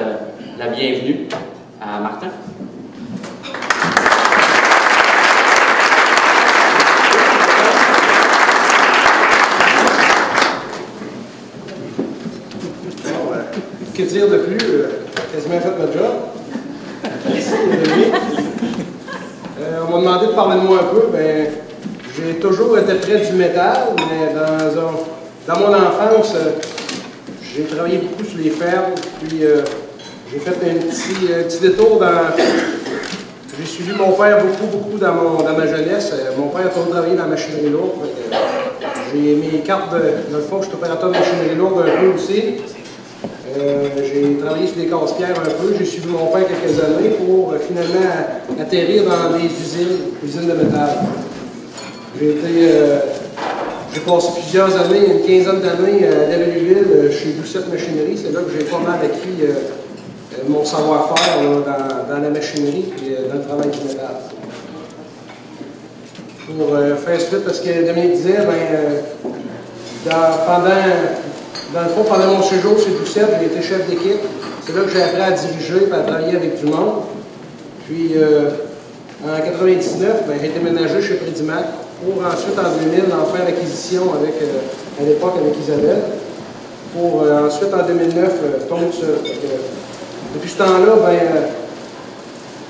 la bienvenue à Martin. Que dire de plus? Quasiment fait notre job. Merci, on m'a demandé de parler de moi un peu. Ben, j'ai toujours été près du métal, mais dans mon enfance, j'ai travaillé beaucoup sur les fermes, puis j'ai fait un petit détour dans... J'ai suivi mon père beaucoup dans ma jeunesse. Mon père a toujours travaillé dans la machinerie lourde. J'ai mes cartes dans le fond, je suis opérateur de machinerie lourde un peu aussi. J'ai travaillé sur des casse-pierres un peu, j'ai suivi mon père quelques années pour finalement atterrir dans des usines de métal. J'ai passé plusieurs années, une quinzaine d'années à Lavaluville, chez Doucette Machinerie. C'est là que j'ai pas mal acquis mon savoir-faire dans la machinerie et dans le travail du métal. Pour faire suite à ce que Dominique disait, dans le fond, pendant mon séjour chez Doucette, j'ai été chef d'équipe. C'est là que j'ai appris à diriger et à travailler avec du monde. Puis, en 1999, j'ai été ménagé chez Prédimac pour ensuite, en 2000, en faire l'acquisition à l'époque avec Isabelle. Pour ensuite, en 2009, tomber tout seul. Depuis ce temps-là,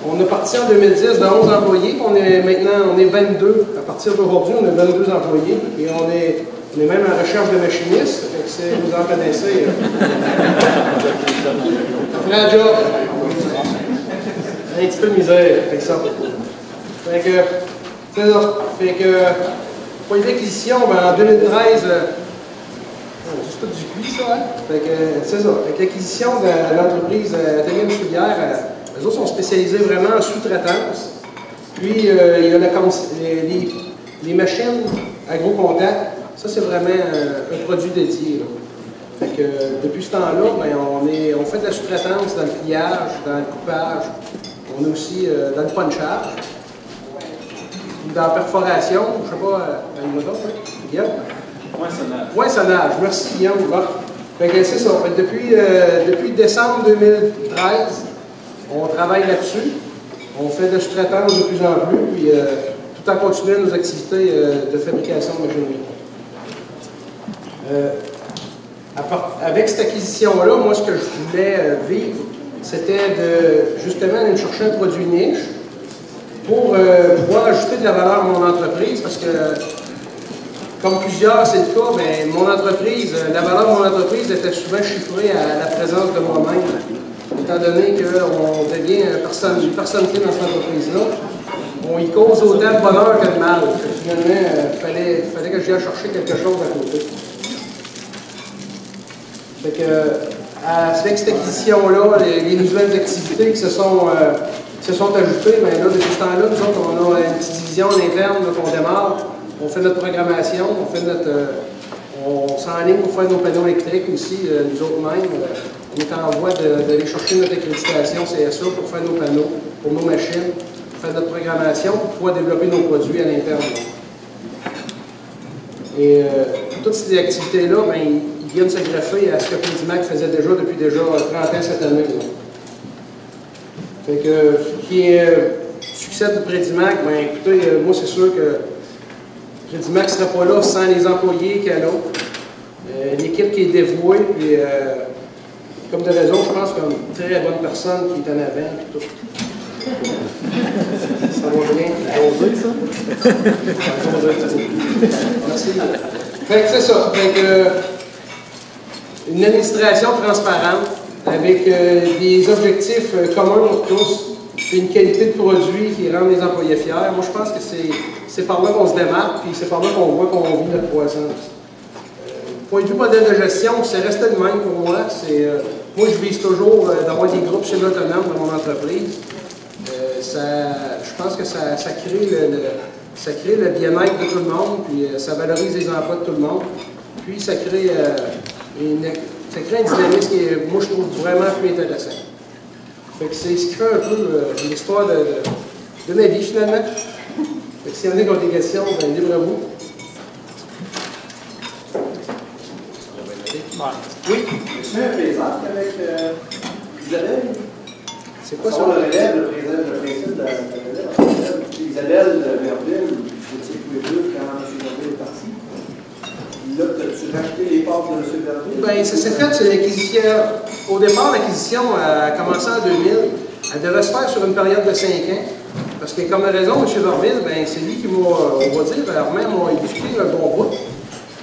on est parti en 2010 de 11 employés. Maintenant, on est 22. À partir d'aujourd'hui, on est 22 employés. Et on est même en recherche de machinistes. Si vous en connaissez, après un job, un petit peu de misère avec ça. Fait que, c'est ça. Fait que, pour les acquisitions, en 2013, c'est tout du cuit, ça, hein? Fait que, c'est ça. Avec l'acquisition de l'entreprise Atelier Soulière, les autres sont spécialisés vraiment en sous-traitance. Puis, il y a les machines à gros contact. Ça, c'est vraiment un produit dédié. Là. Fait que, depuis ce temps-là, on fait de la sous-traitance dans le pliage, dans le coupage. On est aussi dans le punchage. Dans la perforation, je ne sais pas, Guillaume? Poinçonnage. Merci, Guillaume. Bon. Fait que c'est ça. Fait que depuis décembre 2013, on travaille là-dessus. On fait de la sous-traitance de plus en plus, puis tout en continuant nos activités de fabrication de machinerie. Avec cette acquisition-là, moi, ce que je voulais vivre, c'était justement aller chercher un produit niche pour pouvoir ajouter de la valeur à mon entreprise, parce que, comme plusieurs, c'est le cas, mais mon entreprise, la valeur de mon entreprise était souvent chiffrée à la présence de moi-même, étant donné qu'on devient une personne clé dans cette entreprise-là. On y cause autant de bonheur que de mal. Finalement, il fallait que j'aille chercher quelque chose à côté. Fait que, avec cette acquisition-là, les nouvelles activités qui se sont ajoutées, là, depuis ce temps-là, nous autres, on a une petite division interne qu'on démarre. On fait notre programmation, on s'enligne pour faire nos panneaux électriques aussi, nous autres mêmes. On est en voie d'aller chercher notre accréditation CSA pour faire nos panneaux, pour nos machines, pour faire notre programmation, pour pouvoir développer nos produits à l'interne. Et toutes ces activités-là, ils viennent se greffer à ce que Prédimac faisait depuis 30 ans cette année. Là. Fait que, ce qui est succès de Prédimac, écoutez, moi c'est sûr que Prédimac ne serait pas là sans les employés qu'elle a. L'équipe qui est dévouée, puis comme de raison, je pense qu'il y a une très bonne personne qui est en avant, puis tout. Ça va bien. composé, ça? Merci. Fait que c'est ça. Fait que, une administration transparente avec des objectifs communs pour tous, puis une qualité de produit qui rend les employés fiers. Moi, je pense que c'est par là qu'on se démarque, puis c'est par là qu'on voit qu'on vit notre croissance. Point de vue modèle de gestion, c'est resté le même pour moi. Moi, je vise toujours d'avoir des groupes semi-autonomes dans mon entreprise. Je pense que ça crée le bien-être de tout le monde, puis ça valorise les emplois de tout le monde. Puis ça crée un dynamisme qui, moi, je trouve vraiment plus intéressant. Fait que c'est ce qui fait un peu l'histoire de ma vie, finalement. Fait que s'il y en a qui ont des questions, ben, libre à vous. Oui? Est-ce un exemple avec Isabelle? C'est quoi ça? Le relève, le principe de la relève. Isabelle Verdun, vous étiez tous les deux quand M. Verdun est parti. Là, as-tu racheté les parts de M. Verdun? Bien, ça s'est fait, c'est l'acquisition. Au départ, l'acquisition a commencé en 2000. Elle devait se faire sur une période de 5 ans. Parce que, comme raison, M. Verville, ben, c'est lui qui m'a, on va dire, même m'a éduqué un bon bout.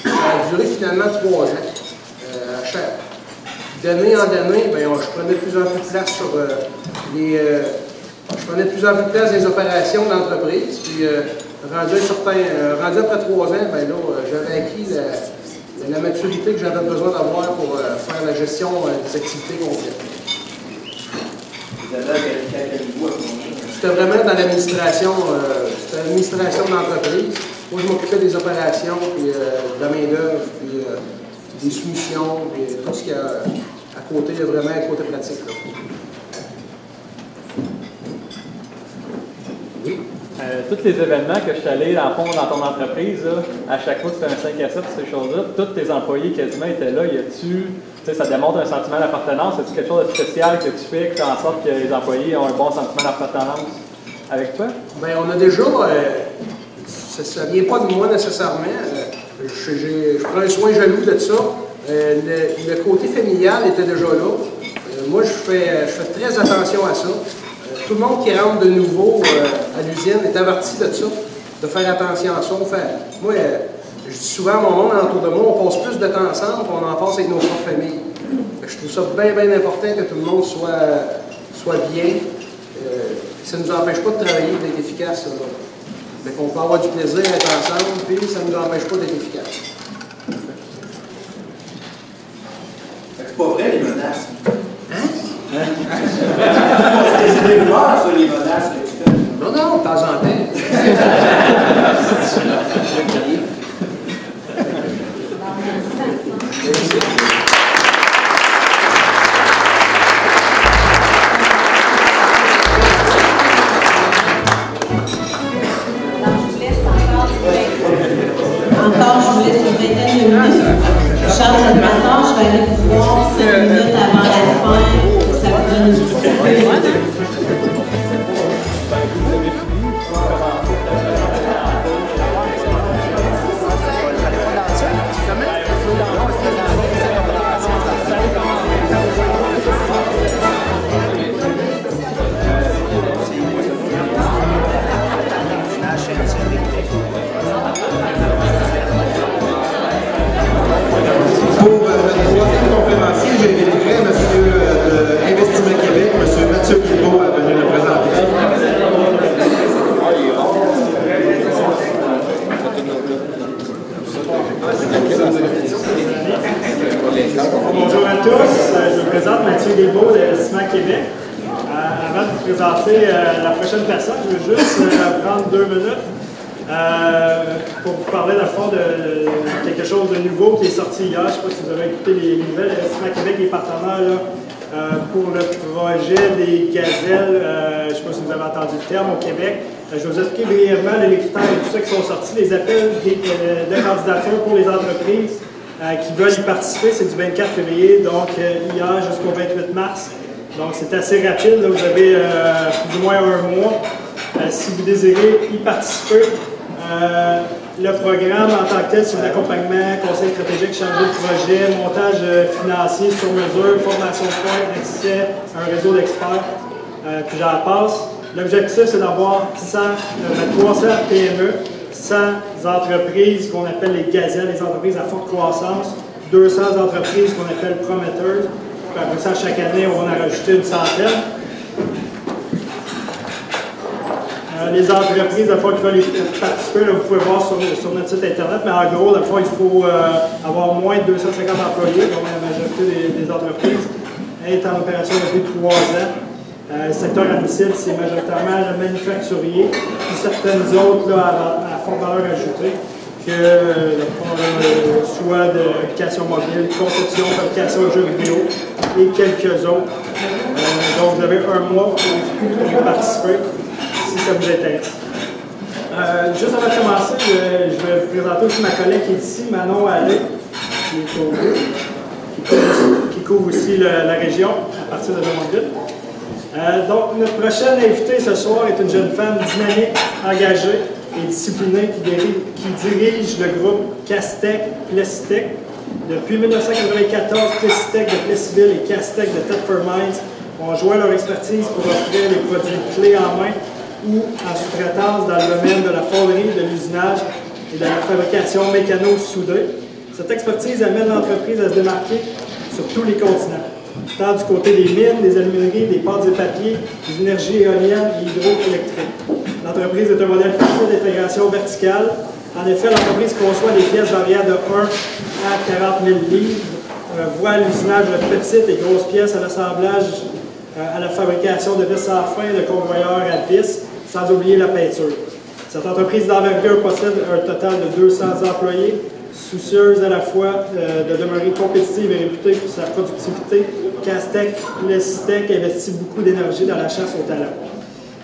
Ça a duré finalement 3 ans. D'année en année, ben, je prenais de plus en plus de place sur je prenais de plus en plus de place des opérations d'entreprise. Puis, rendu après 3 ans, ben, là, j'avais acquis la maturité que j'avais besoin d'avoir pour faire la gestion des activités complètes. Vous avez à quel niveau? C'était vraiment dans l'administration, c'était l'administration de l'entreprise. Moi, je m'occupais des opérations, puis de la main-d'œuvre, puis des soumissions, puis tout ce qu'il y a à côté, vraiment à côté pratique. Là. Oui. Tous les événements que je suis allé dans ton entreprise, là, à chaque fois que tu fais un 5 à 7, ces choses-là, tous tes employés quasiment étaient là. Ça démontre un sentiment d'appartenance. Est-ce quelque chose de spécial que tu fais qui fait en sorte que les employés ont un bon sentiment d'appartenance avec toi? Bien, on a déjà, ça ne vient pas de moi nécessairement. Je prends un soin jaloux de ça. Le côté familial était déjà là. Moi, je fais très attention à ça. Tout le monde qui rentre de nouveau à l'usine est averti de ça, de faire attention à ça. Moi, je dis souvent à mon monde autour de moi, on passe plus de temps ensemble qu'on en passe avec nos propres familles. Je trouve ça bien, bien important que tout le monde soit bien. Ça ne nous empêche pas de travailler, d'être efficace. Mais qu'on peut avoir du plaisir à être ensemble, puis ça ne nous empêche pas d'être efficace. C'est pas vrai, les menaces. Hein? C'est des rumeurs sur les menaces que tu fais. Non, non, de temps en temps. Encore, je vous laisse une vingtaine de minutes. Charles Animateur, je vais aller vous voir 5 minutes avant la fin. Ça vous donne une petite idée. Pour notre troisième conférencier, j'inviterai M. de Investissement Québec, M. Mathieu Guilbeault, à venir le présenter. Bonjour à tous, je vous présente Mathieu Guilbeault d'Investissement Québec. Avant de vous présenter la prochaine personne, je veux juste prendre 2 minutes pour vous parler dans le fond de quelque chose de nouveau qui est sorti hier. Je ne sais pas si vous avez écouté les nouvelles. Investissement Québec est partenaire pour le projet des gazelles. Je ne sais pas si vous avez entendu le terme au Québec. Je vais vous expliquer brièvement les critères et tout ça qui sont sortis, les appels de candidature pour les entreprises qui veulent y participer. C'est du 24 février, donc hier jusqu'au 28 mars. Donc c'est assez rapide. Là, vous avez plus ou moins 1 mois. Si vous désirez y participer, le programme en tant que tel, c'est l'accompagnement, conseil stratégique, chargé de projet, montage financier sur mesure, formation de pointe, accès à un réseau d'experts, puis j'en passe. L'objectif, c'est d'avoir 300 PME, 100 entreprises qu'on appelle les gazelles, les entreprises à forte croissance, 200 entreprises qu'on appelle prometteuses. Puis après ça, chaque année, on va en rajouter une centaine. Les entreprises, dans le fond, qui veulent participer, là, vous pouvez voir sur notre site Internet, mais en gros, dans le fond, il faut avoir moins de 250 employés, comme la majorité des entreprises, est en opération depuis 3 ans. Le secteur admissible, c'est majoritairement le manufacturier, puis certaines autres là, à forte valeur ajoutée, que soit de l'application mobile, conception, fabrication de jeux vidéo et quelques autres. Donc, vous avez un mois pour participer, si ça vous intéresse. Juste avant de commencer, je vais vous présenter aussi ma collègue qui est ici, Manon Allais, qui couvre aussi la région à partir de Drummondville. Donc, notre prochaine invitée ce soir est une jeune femme dynamique, engagée et disciplinée qui dirige le groupe Castec-Plessitech. Depuis 1994, Plessitech de Plessisville et Castec de Thetford Mines ont joint leur expertise pour offrir les produits clés en main ou en sous-traitance dans le domaine de la fonderie, de l'usinage et de la fabrication mécano-soudée. Cette expertise amène l'entreprise à se démarquer sur tous les continents, tant du côté des mines, des alumineries, des pâtes et papiers, des énergies éoliennes et hydroélectriques. L'entreprise est un modèle parfait d'intégration verticale. En effet, l'entreprise conçoit des pièces variant de 1 à 40 000 livres, voit l'usinage de petites et grosses pièces à l'assemblage, à la fabrication de vis à fin, de convoyeurs à vis, sans oublier la peinture. Cette entreprise d'envergure possède un total de 200 employés, soucieuse à la fois de demeurer compétitive et réputée pour sa productivité. Castec-Plessitech investit beaucoup d'énergie dans la chasse au talent.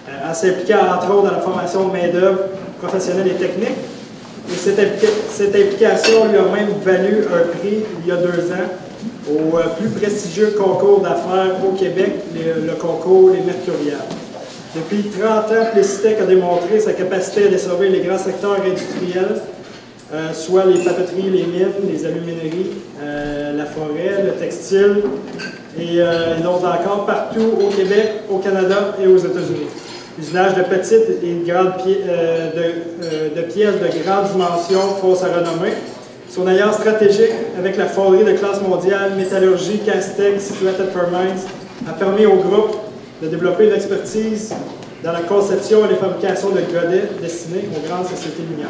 Elle s'implique entre autres dans la formation de main-d'œuvre professionnelle et technique. Et cette implication lui a même valu un prix il y a 2 ans au plus prestigieux concours d'affaires au Québec, le concours Les Mercuriales. Depuis 30 ans, Plessitech a démontré sa capacité à desservir les grands secteurs industriels, soit les papeteries, les mines, les alumineries, la forêt, le textile et d'autres encore partout au Québec, au Canada et aux États-Unis. L'usinage de petites et de pièces de grande dimension fausse à renommée. Son alliance stratégique avec la fonderie de classe mondiale Métallurgie Castec située à Thetford Mines a permis au groupe de développer une expertise dans la conception et la fabrication de godets destinés aux grandes sociétés minières.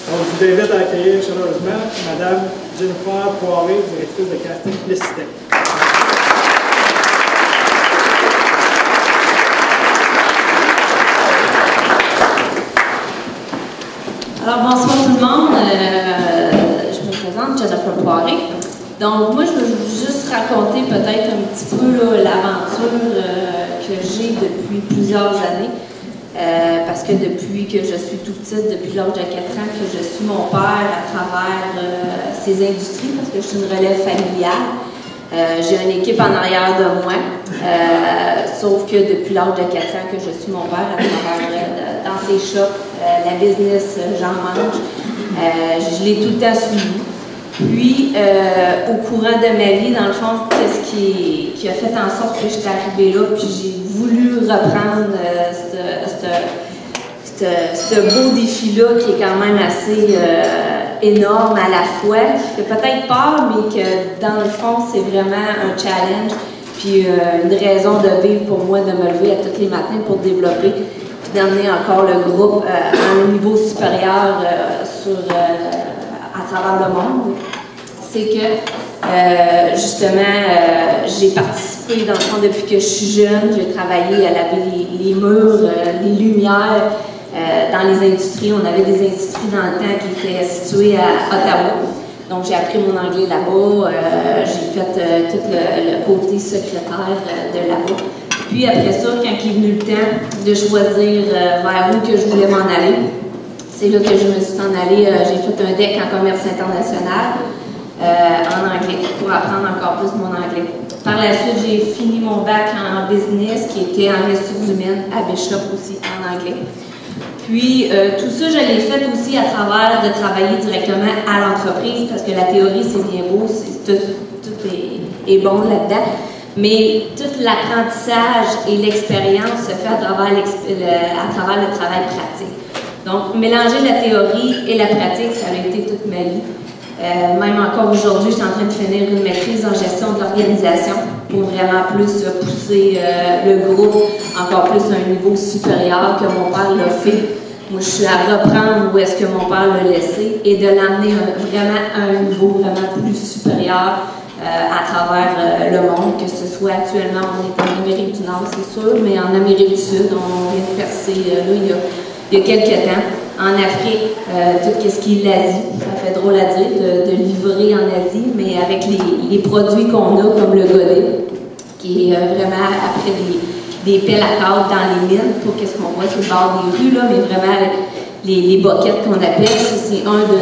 Donc, je vous invite à accueillir chaleureusement Mme Jennifer Poiré, directrice de Castec-Plessitech. Alors, bonsoir tout le monde. Je me présente, Jennifer Poiré. Donc, moi, je veux juste raconter peut-être un petit peu l'aventure que j'ai depuis plusieurs années. Parce que depuis que je suis toute petite, depuis l'âge de 4 ans, que je suis mon père à travers ces industries, parce que je suis une relève familiale. J'ai une équipe en arrière de moi, sauf que depuis l'âge de 4 ans que je suis mon père à travers dans ses shops, la business, j'en mange. Je l'ai tout le temps suivi. Puis, au courant de ma vie, dans le fond, qu'est-ce qui a fait en sorte que j'étais arrivée là, puis j'ai voulu reprendre ce beau défi-là qui est quand même assez énorme à la fois, qui fait peut-être peur, mais que dans le fond, c'est vraiment un challenge, puis une raison de vivre pour moi, de me lever à tous les matins pour développer, puis d'amener encore le groupe à un niveau supérieur à travers le monde. C'est que, justement, j'ai participé, dans le fond, depuis que je suis jeune. J'ai travaillé à laver les murs, les lumières dans les industries. On avait des industries dans le temps qui étaient situées à Ottawa. Donc, j'ai appris mon anglais là-bas. J'ai fait tout le côté secrétaire de là-bas. Puis, après ça, quand il est venu le temps de choisir vers où que je voulais m'en aller, c'est là que je me suis en allée. J'ai fait un DEC en commerce international. En anglais, pour apprendre encore plus mon anglais. Par la suite, j'ai fini mon bac en business, qui était en ressources humaines, à Bishop aussi, en anglais. Puis, tout ça, je l'ai fait aussi à travers de travailler directement à l'entreprise, parce que la théorie, c'est bien beau, tout est bon là-dedans. Mais tout l'apprentissage et l'expérience se fait à travers le travail pratique. Donc, mélanger la théorie et la pratique, ça a été toute ma vie. Même encore aujourd'hui, je suis en train de finir une maîtrise en gestion de l'organisation pour vraiment plus pousser le groupe encore plus à un niveau supérieur que mon père l'a fait. Moi, je suis à reprendre où est-ce que mon père l'a laissé et de l'amener vraiment à un niveau vraiment plus supérieur à travers le monde, que ce soit actuellement, on est en Amérique du Nord, c'est sûr, mais en Amérique du Sud, on vient de percer là, il y a quelques temps. En Afrique, tout ce qui est l'Asie, ça fait drôle à dire de livrer en Asie, mais avec les produits qu'on a, comme le godet, qui est vraiment après des pelles à câble dans les mines, pour qu'est-ce qu'on voit sur le bord des rues, là, mais vraiment les boquettes qu'on appelle, c'est un de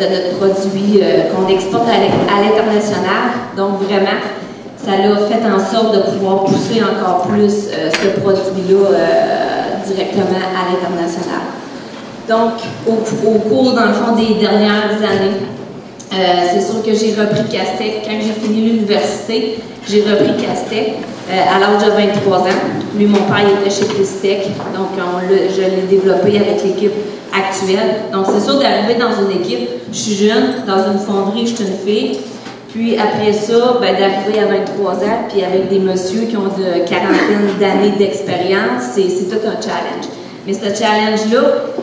notre produit qu'on exporte à l'international. Donc vraiment, ça l'a fait en sorte de pouvoir pousser encore plus ce produit-là directement à l'international. Donc, au cours, dans le fond, des dernières années, c'est sûr que j'ai repris Castec. Quand j'ai fini l'université, j'ai repris Castec à l'âge de 23 ans. Lui, mon père, il était chez Plistec, donc je l'ai développé avec l'équipe actuelle. Donc, c'est sûr d'arriver dans une équipe, je suis jeune, dans une fonderie, je suis une fille. Puis après ça, ben, d'arriver à 23 ans, puis avec des messieurs qui ont de quarantaine d'années d'expérience, c'est tout un challenge. Mais ce challenge-là,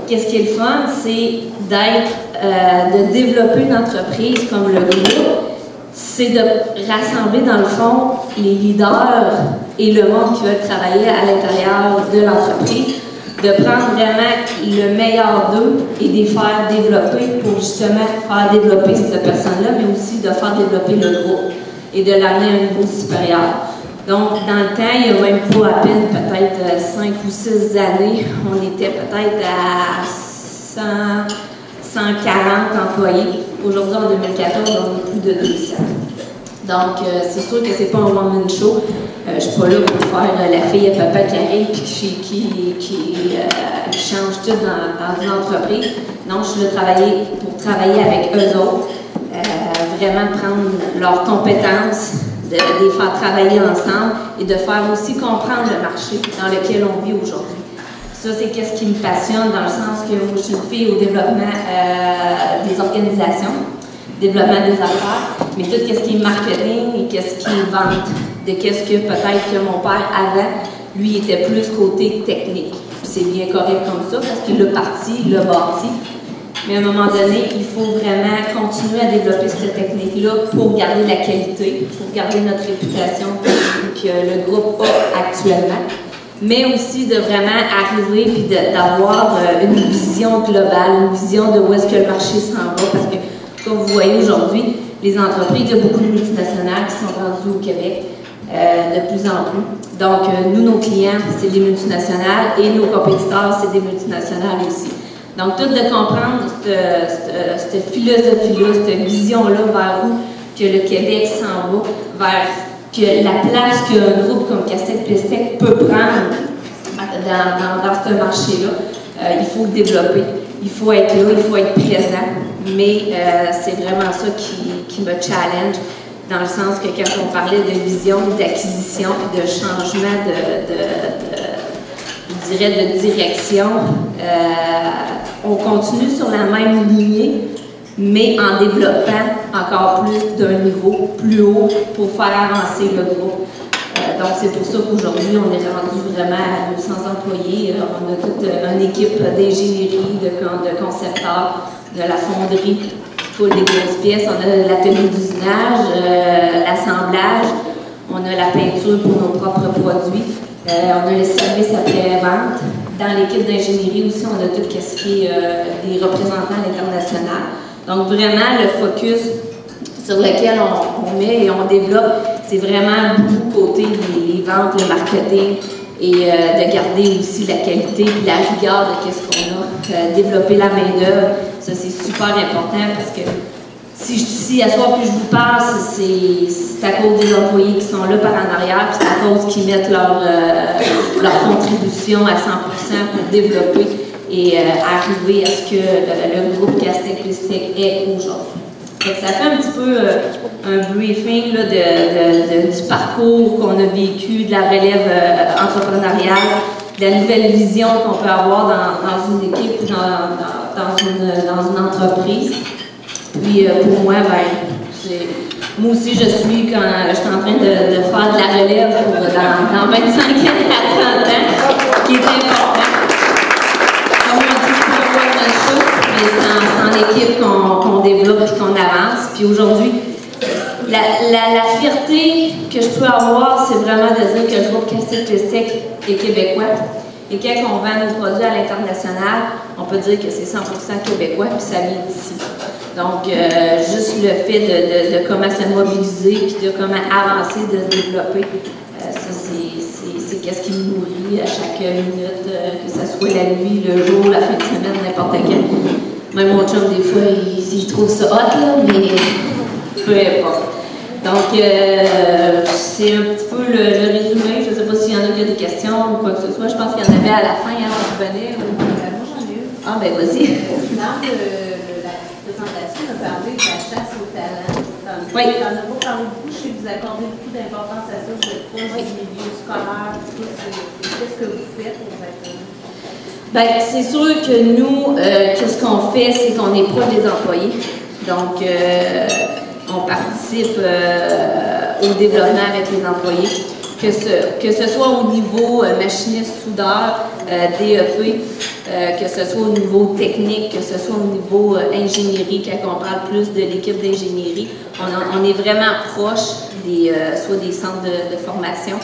qu'est-ce qui est le fun, c'est de développer une entreprise comme le groupe, c'est de rassembler dans le fond les leaders et le monde qui veut travailler à l'intérieur de l'entreprise, de prendre vraiment le meilleur d'eux et de les faire développer pour justement faire développer cette personne-là, mais aussi de faire développer le groupe et de l'amener à un niveau supérieur. Donc, dans le temps, il n'y a même pas à peine peut-être 5 ou 6 années, on était peut-être à 140 employés. Aujourd'hui, en 2014, on est plus de 200. Donc, c'est sûr que c'est pas un one-man show. Je suis pas là pour faire la fille à papa qui arrive et qui change tout dans une entreprise. Non, je suis là pour travailler avec eux autres, vraiment prendre leurs compétences, de les faire travailler ensemble et de faire aussi comprendre le marché dans lequel on vit aujourd'hui. Ça, c'est ce qui me passionne dans le sens que moi, je suis une fille au développement des organisations, développement des affaires, mais tout ce qui est marketing et qu'est-ce qui est vente, de qu'est-ce que peut-être que mon père avant, lui, était plus côté technique. C'est bien correct comme ça parce qu'il l'a parti, il l'a bâti. Mais à un moment donné, il faut vraiment continuer à développer cette technique-là pour garder la qualité, pour garder notre réputation que le groupe a actuellement, mais aussi de vraiment arriver et d'avoir une vision globale, une vision de où est-ce que le marché s'en va, parce que, comme vous voyez aujourd'hui, les entreprises, il y a beaucoup de multinationales qui sont rendues au Québec de plus en plus. Donc, nous, nos clients, c'est des multinationales et nos compétiteurs, c'est des multinationales aussi. Donc, tout de comprendre cette philosophie-là, cette vision-là vers où que le Québec s'en va, vers que la place qu'un groupe comme Castec-Plistec peut prendre dans ce marché-là, il faut le développer. Il faut être là, il faut être présent, mais c'est vraiment ça qui me challenge, dans le sens que quand on parlait de vision, d'acquisition, de changement je dirais, de direction, on continue sur la même lignée, mais en développant encore plus d'un niveau plus haut pour faire avancer le groupe. Donc, c'est pour ça qu'aujourd'hui, on est rendu vraiment à 200 employés. On a toute une équipe d'ingénierie, de concepteurs, de la fonderie, pour des grosses pièces. On a l'atelier d'usinage, l'assemblage, on a la peinture pour nos propres produits. On a le service après-vente. Dans l'équipe d'ingénierie aussi, on a tout ce qui est des représentants à l'international. Donc, vraiment, le focus sur lequel on met et on développe, c'est vraiment beaucoup côté des ventes, le marketing et de garder aussi la qualité et la rigueur de ce qu'on a. Développer la main-d'œuvre, ça c'est super important parce que si à soir que je vous parle, c'est à cause des employés qui sont là par en arrière, puis c'est à cause qu'ils mettent leur contribution à 100% pour développer et arriver à ce que le groupe Castec-Plistec est aujourd'hui. Fait que ça fait un petit peu un briefing là, du parcours qu'on a vécu, de la relève entrepreneuriale, de la nouvelle vision qu'on peut avoir dans une équipe ou dans une entreprise. Puis pour moi, moi aussi je suis en train de faire de la relève pour dans 25 ans à 30 ans, ce qui est important. Comme on dit, mais c'est en équipe qu'on développe et qu'on avance. Puis aujourd'hui, la fierté que je peux avoir, c'est vraiment de dire que le groupe Castet-Pestec est québécois. Et quand on vend nos produits à l'international, on peut dire que c'est 100% québécois, puis ça vient d'ici. Donc, juste le fait de comment se mobiliser, puis de comment avancer, de se développer, ça, c'est qu'est-ce qui me nourrit à chaque minute, que ce soit la nuit, le jour, la fin de semaine, n'importe quand. Même mon chum, des fois, il trouve ça hot, là, mais peu importe. Donc, c'est un petit peu le résumé. Je ne sais pas s'il y en a qui ont des questions ou quoi que ce soit. Je pense qu'il y en avait à la fin, hein, on revenait. Moi, j'en ai une. Ah, ben vas-y. Au final de la présentation, on a parlé de la chasse au talent. Oui. On en a pas parlé beaucoup. Je sais que vous accordez beaucoup d'importance à ça. Vous êtes proche du milieu scolaire. Qu'est-ce que vous faites exactement? Ben, c'est sûr que nous, qu'est-ce qu'on fait, c'est qu'on est proche des employés. Donc, on participe au développement avec les employés, que ce soit au niveau machiniste, soudeur, DEP, que ce soit au niveau technique, que ce soit au niveau ingénierie, quand on parle plus de l'équipe d'ingénierie, on est vraiment proche soit des centres de formation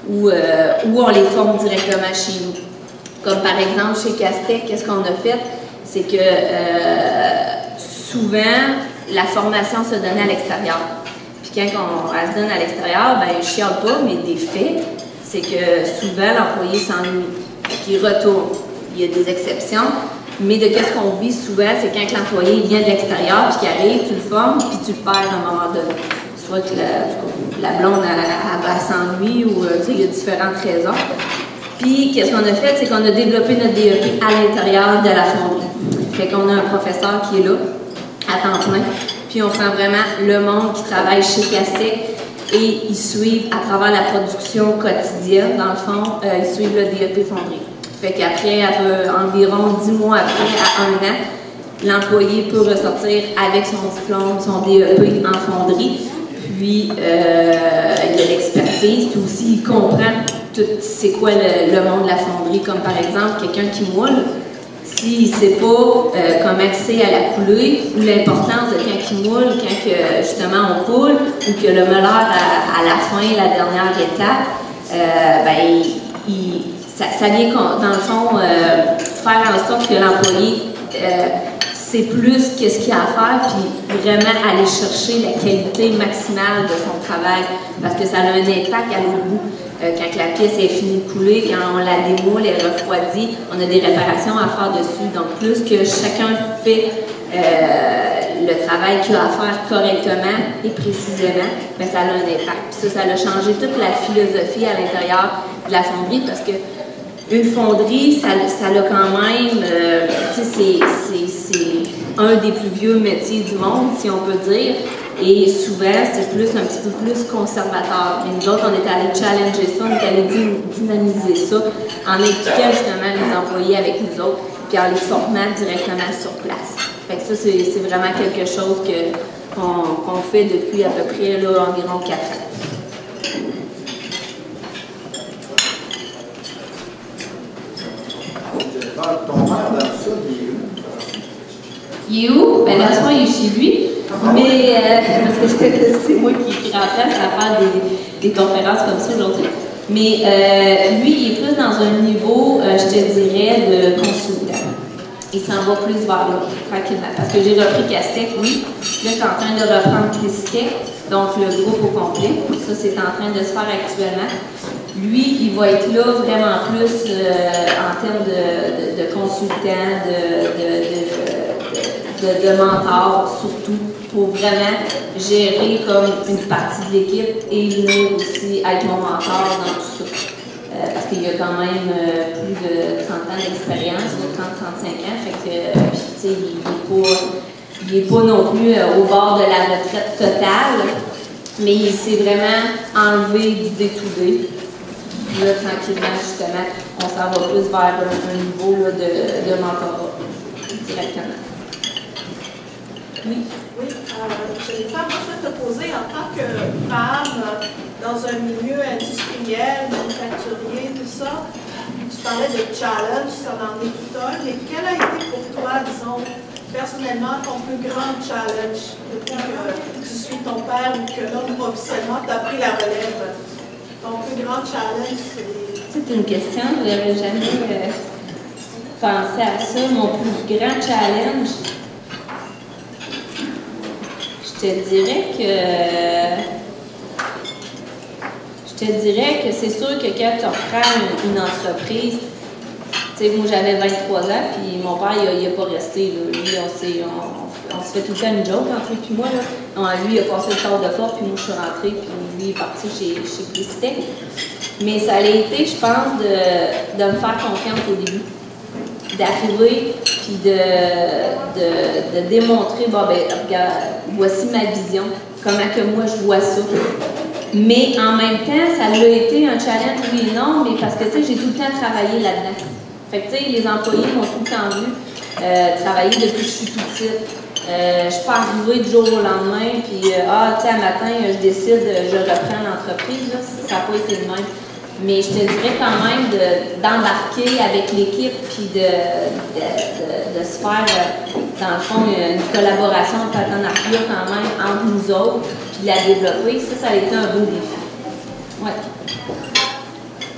ou on les forme directement chez nous. Comme par exemple chez Castet, qu'est-ce qu'on a fait? C'est que souvent, la formation se donne à l'extérieur. Puis quand elle se donne à l'extérieur, ben, je chiale pas, mais des faits, c'est que souvent, l'employé s'ennuie. Qu'il retourne. Il y a des exceptions, mais de qu'est-ce qu'on vit souvent, c'est quand l'employé vient de l'extérieur, puis qu'il arrive, tu le formes, puis tu le perds à un moment donné. Soit que la blonde, elle s'ennuie, ou il y a différentes raisons. Puis, qu'est-ce qu'on a fait, c'est qu'on a développé notre DEP à l'intérieur de la fonderie. Fait qu'on a un professeur qui est là, à temps plein, puis on prend vraiment le monde qui travaille chez Castet et ils suivent à travers la production quotidienne, dans le fond, ils suivent le DEP fonderie. Fait qu'après, environ 10 mois après, à 1 an, l'employé peut ressortir avec son diplôme, son DEP en fonderie, puis il a l'expertise, puis aussi il comprend c'est quoi le monde de la fonderie, comme par exemple quelqu'un qui moule. S'il ne sait pas comment c'est à la coulée, ou l'importance de quand il moule, quand justement on coule, ou que le mouleur à la fin, la dernière étape, ça vient dans le fond faire en sorte que l'employé sait plus qu'est-ce qu'il y a à faire, puis vraiment aller chercher la qualité maximale de son travail, parce que ça a un impact à l'autre bout. Quand la pièce est finie de couler, quand on la démoule, elle refroidit, on a des réparations à faire dessus. Donc, plus que chacun fait le travail qu'il a à faire correctement et précisément, ben, ça a un impact. Puis ça a changé toute la philosophie à l'intérieur de la fonderie, parce que une fonderie, ça a quand même, c'est un des plus vieux métiers du monde, si on peut dire. Et souvent, c'est un petit peu plus conservateur. Mais nous autres, on est allés challenger ça, on est allés dynamiser ça en impliquant justement les employés avec nous autres, puis en les formant directement sur place. Fait que ça, c'est vraiment quelque chose qu'on fait depuis à peu près là, environ 4 ans. Ton père, dans ça, il est où? Ben, dans ce moment, il est chez lui. Mais, parce que c'est moi qui remplace à faire des conférences comme ça aujourd'hui. Mais lui, il est plus dans un niveau, je te dirais, de consultant. Il s'en va plus vers là, tranquillement. Parce que j'ai repris Castet, oui. Là, je suis en train de reprendre Cristet, donc le groupe au complet. Ça, c'est en train de se faire actuellement. Lui, il va être là vraiment plus en termes de consultant, de mentor, surtout, pour vraiment gérer comme une partie de l'équipe et venir aussi être mon mentor dans tout ça. Parce qu'il y a quand même plus de 30 ans d'expérience, de 30-35 ans, fait que, tu sais, il est pas... il n'est pas non plus au bord de la retraite totale, mais il s'est vraiment enlevé du day-to-day. Là, tranquillement, justement, on s'en va plus vers un niveau là, de mentorat directement. Oui? Oui, j'ai des femmes en fait te poser en tant que femme dans un milieu industriel, manufacturier, tout ça. Tu parlais de challenge, ça en est tout un, mais quel a été pour toi, disons, personnellement, ton plus grand challenge depuis que tu suis ton père ou que l'homme officiellement t'a pris la relève? Ton plus grand challenge, c'est une question, je n'avais jamais pensé à ça. Mon plus grand challenge, je te dirais que c'est sûr que quand tu reprends une entreprise, tu sais, moi j'avais 23 ans, puis mon père, il n'a pas resté. Là. Lui, on se fait tout le temps une joke entre lui et moi. Là. Lui, il a passé le tour de porte, puis moi je suis rentrée, puis lui, il est parti chez Bristec. Mais ça a été, je pense, de me faire confiance au début. D'arriver, puis de démontrer, bon, ben, regarde, voici ma vision, comment que moi je vois ça. Mais en même temps, ça a été un challenge, oui et non, mais parce que, tu sais, j'ai tout le temps travaillé là-dedans. Fait que, tu sais, les employés m'ont tout le temps vu travailler depuis que je suis tout petite. Je suis pas arrivée du jour au lendemain, puis, tu sais, un matin, je décide, je reprends l'entreprise, ça n'a pas été le même. Mais je te dirais quand même d'embarquer avec l'équipe puis de se faire, dans le fond, une collaboration, un partenariat quand même entre nous autres, puis de la développer. Ça a été un beau défi. Ouais.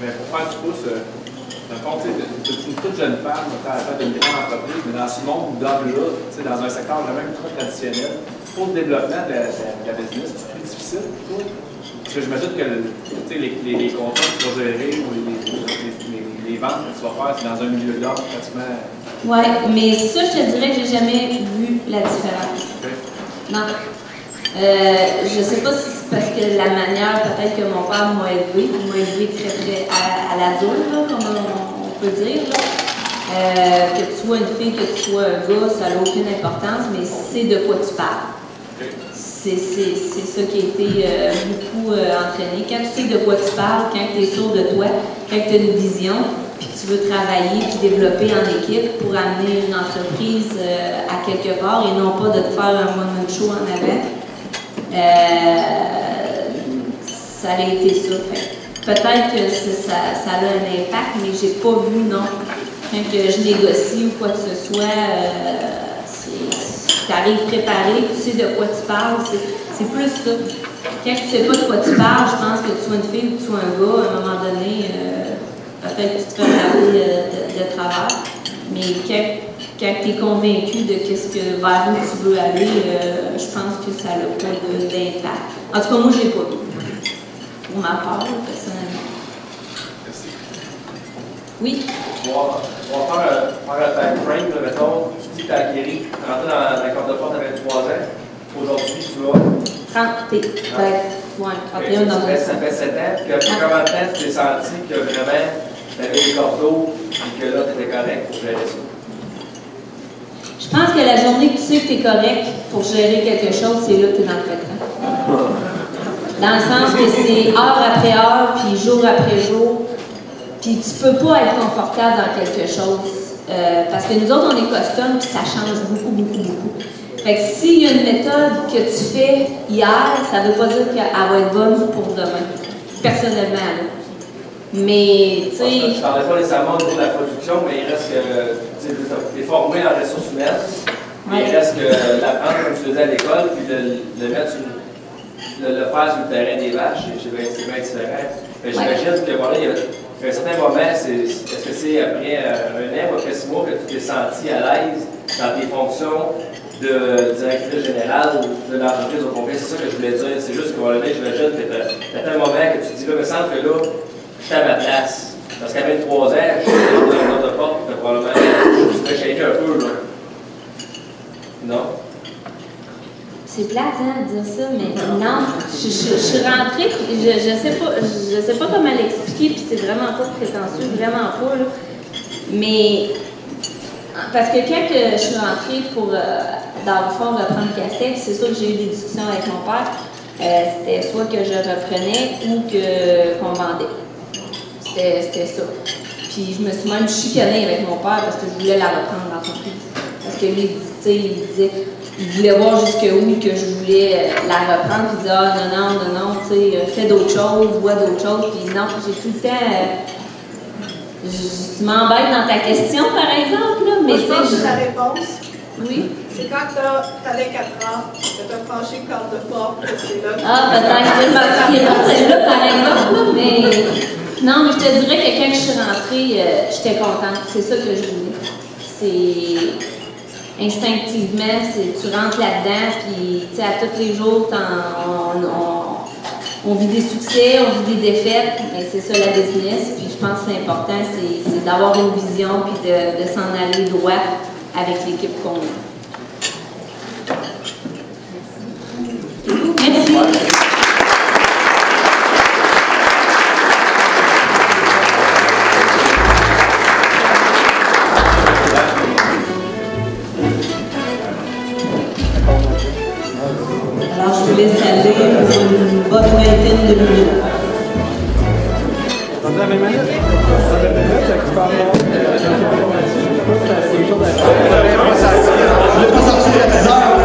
Mais pour faire du pouce, dans le fond, tu es une toute jeune femme, tu as la tête d'une grande entreprise, mais dans ce monde d'homme-là, dans un secteur même très traditionnel, pour le développement de la business, c'est plus difficile pour toi? Parce que j'imagine que les contrats que tu vas gérer ou les ventes que tu vas faire, c'est dans un milieu d'or pratiquement. Oui, mais ça, je te dirais que j'ai jamais vu la différence. Okay. Non. Je ne sais pas si c'est parce que la manière peut-être que mon père m'a élevé très, très à la dure, là, comme on peut dire. Là. Que tu sois une fille, que tu sois un gars, ça n'a aucune importance, mais c'est de quoi tu parles. Okay. C'est ça qui a été beaucoup entraîné. Quand tu sais de quoi tu parles, quand tu es sûr de toi, quand tu as une vision, puis que tu veux travailler puis développer en équipe pour amener une entreprise à quelque part et non pas de te faire un one-man show en avant, ça a été ça. Peut-être que ça a un impact, mais j'ai pas vu, non. Quand je négocie ou quoi que ce soit, tu arrives préparé, tu sais de quoi tu parles, c'est plus ça. Quand tu ne sais pas de quoi tu parles, je pense que tu sois une fille ou que tu sois un gars, à un moment donné, peut-être que tu te fais regarder de travers. Mais quand tu es convaincu de vers où tu veux aller, je pense que ça n'a pas d'impact. En tout cas, moi, je ne l'ai pas vu. Pour ma part, personnellement. Merci. Oui? On va faire un time frame, là, mettons, tu dis que tu as acquéri, tu es rentré dans la corde de porte avec 3 ans, aujourd'hui tu as 31 dans ça fait 7 ans, puis après combien de temps tu t'es senti que vraiment tu avais les cordeaux et que là tu étais correct pour gérer ça? Je pense que la journée que tu sais que tu es correct pour gérer quelque chose, c'est là que tu es dans le traitement. Dans le sens que c'est heure après heure, puis jour après jour. Puis tu peux pas être confortable dans quelque chose. Parce que nous autres, on est custom, puis ça change beaucoup, beaucoup, beaucoup. Fait que s'il y a une méthode que tu fais hier, ça ne veut pas dire qu'elle va être bonne pour demain. Personnellement, là. Mais, tu sais... Je ne parlais pas nécessairement au niveau de la production, mais il reste que tu es formé en ressources humaines. Mais il reste que l'apprendre comme tu faisais à l'école, puis le mettre sur le faire sur le terrain des vaches, c'est bien différent. J'imagine que voilà, il y a un certain moment, est-ce que c'est après 1 an ou après 6 mois que tu t'es senti à l'aise dans tes fonctions de directrice générale de l'entreprise au complet? C'est ça que je voulais dire. C'est juste que voilà, j'imagine que tu as un moment que tu te dis là, il me semble que là, je suis à ma place. Parce qu'à 23 ans, je suis dans notre porte, puis probablement, je serais shaké un peu, là. Non? C'est plate, hein, de dire ça, mais non. Je suis rentrée, je sais pas comment l'expliquer, puis c'est vraiment pas prétentieux, vraiment pas, là. Mais, parce que quand je suis rentrée dans le fond, reprendre Castex, c'est sûr que j'ai eu des discussions avec mon père. C'était soit que je reprenais ou qu'on vendait. C'était ça. Puis je me suis même chicanée avec mon père parce que je voulais la reprendre l'entreprise. Parce que lui, il voulait voir jusqu'où que je voulais la reprendre. Puis il disait, ah non, fais d'autres choses, vois d'autres choses. Puis non, j'ai tout le temps. Tu m'embêtes dans ta question, par exemple, là, mais je pense que ta réponse. Oui. C'est quand t'avais 4 ans, que t'as franchi le cadre de porte, que c'est là. Ah, peut-être. Parce qu'il est pas celle-là, par exemple, là, mais. Non, mais je te dirais que quand je suis rentrée, j'étais contente. C'est ça que je voulais. C'est. Instinctivement, tu rentres là-dedans, puis tu sais, à tous les jours, on vit des succès, on vit des défaites, mais c'est ça la business. Puis je pense que c'est important, c'est d'avoir une vision, puis de s'en aller droit avec l'équipe qu'on a. Merci. Alors, je vous laisse aller pour une bonne vingtaine de minutes. Dans 20 minutes? Dans 20 minutes, tu peux avoir Je ne l'ai pas sorti à 10 heures.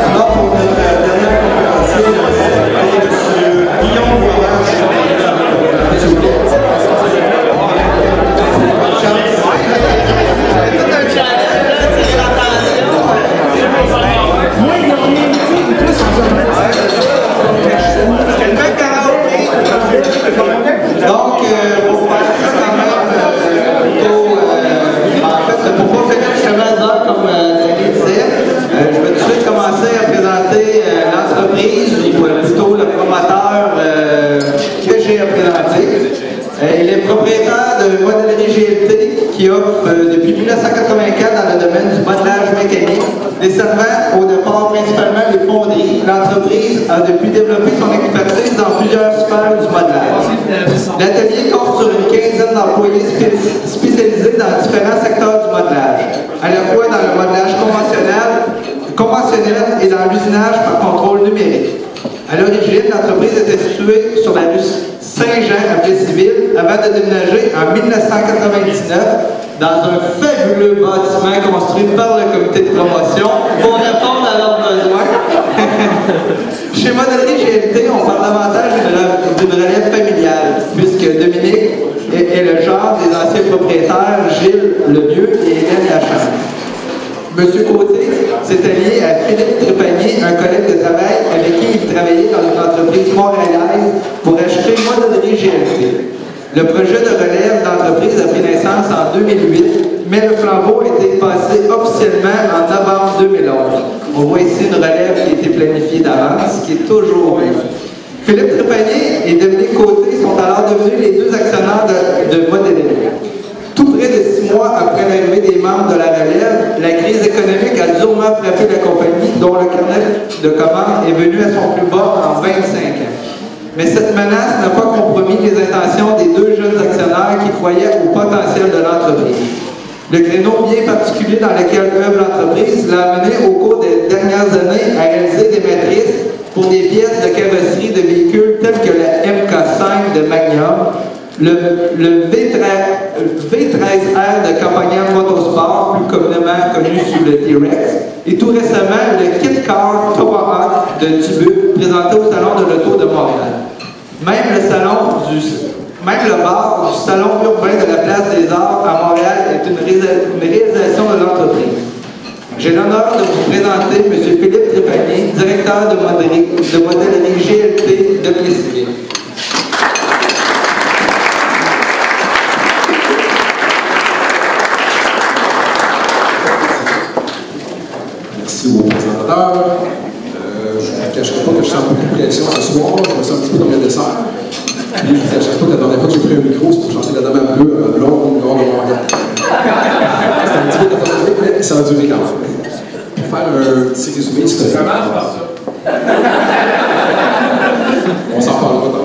Alors, pour notre dernière conférence, M. Guillaume Boivin, s'il vous plaît. Donc, pour faire ça quand même plutôt, en fait, pour pas finir justement d'heure comme David disait, je vais tout de suite commencer à présenter l'entreprise, ou plutôt le promoteur que j'ai à présenter. Il est propriétaire de Modellerie GLT qui offre depuis 1984 dans le domaine du modelage mécanique, desservant au départ principalement les fonderies. L'entreprise a depuis développé son expertise dans plusieurs sphères du modelage. L'atelier compte sur une quinzaine d'employés spécialisés dans différents secteurs du modelage, à la fois dans le modelage conventionnel et dans l'usinage par contrôle numérique. À l'origine, l'entreprise était située sur la rue Saint-Jean à Plessisville avant de déménager en 1999 dans un fabuleux bâtiment construit par le comité de promotion pour répondre à leurs besoins. Chez Modellerie GLT, on parle davantage d'une relève familiale, puisque Dominique est le genre des anciens propriétaires Gilles Lemieux et Hélène Lachance. Monsieur Côté s'est allié à Philippe Trépanier, un collègue de travail avec qui il travaillait dans une entreprise montréalaise pour acheter Modellerie GLT. Le projet de relève d'entreprise a pris naissance en 2008, mais le flambeau a été passé officiellement en novembre 2011. On voit ici une relève qui a été planifiée d'avance, qui est toujours là. Philippe Trépanier et Dominique Côté sont alors devenus les deux actionnaires de Modellerie. Tout près de 6 mois après l'arrivée des membres de la relève, la crise économique a durement frappé la compagnie, dont le carnet de commandes est venu à son plus bas en 25 ans. Mais cette menace n'a pas compromis les intentions des deux jeunes actionnaires qui croyaient au potentiel de l'entreprise. Le créneau bien particulier dans lequel œuvre l'entreprise l'a amené au cours des dernières années à réaliser des matrices pour des pièces de carrosserie de véhicules tels que la MK5 de Magnum, le V13R de Campagnan Motorsport, plus communément connu sous le T-Rex, et tout récemment le Kit Car Tomahawk de Dubuque, présenté au Salon de l'Auto de Montréal. Même le bar du Salon urbain de la Place des Arts à Montréal est une réalisation de l'entreprise. J'ai l'honneur de vous présenter M. Philippe Trépanier, directeur de Modellerie GLT de Plessisville. Merci au présentateur. Je ne vous cacherai pas que je sens beaucoup de pression ce soir. Je me sens un petit peu comme le dessert. Puis je ne vous cacherai pas que la dernière fois que j'ai pris un micro, c'est pour chanter la dame un peu blonde, grande de Montréal. C'était un petit peu catastrophique, mais ça a duré quand même. Pour faire un petit résumé historique. On s'en parlera tantôt.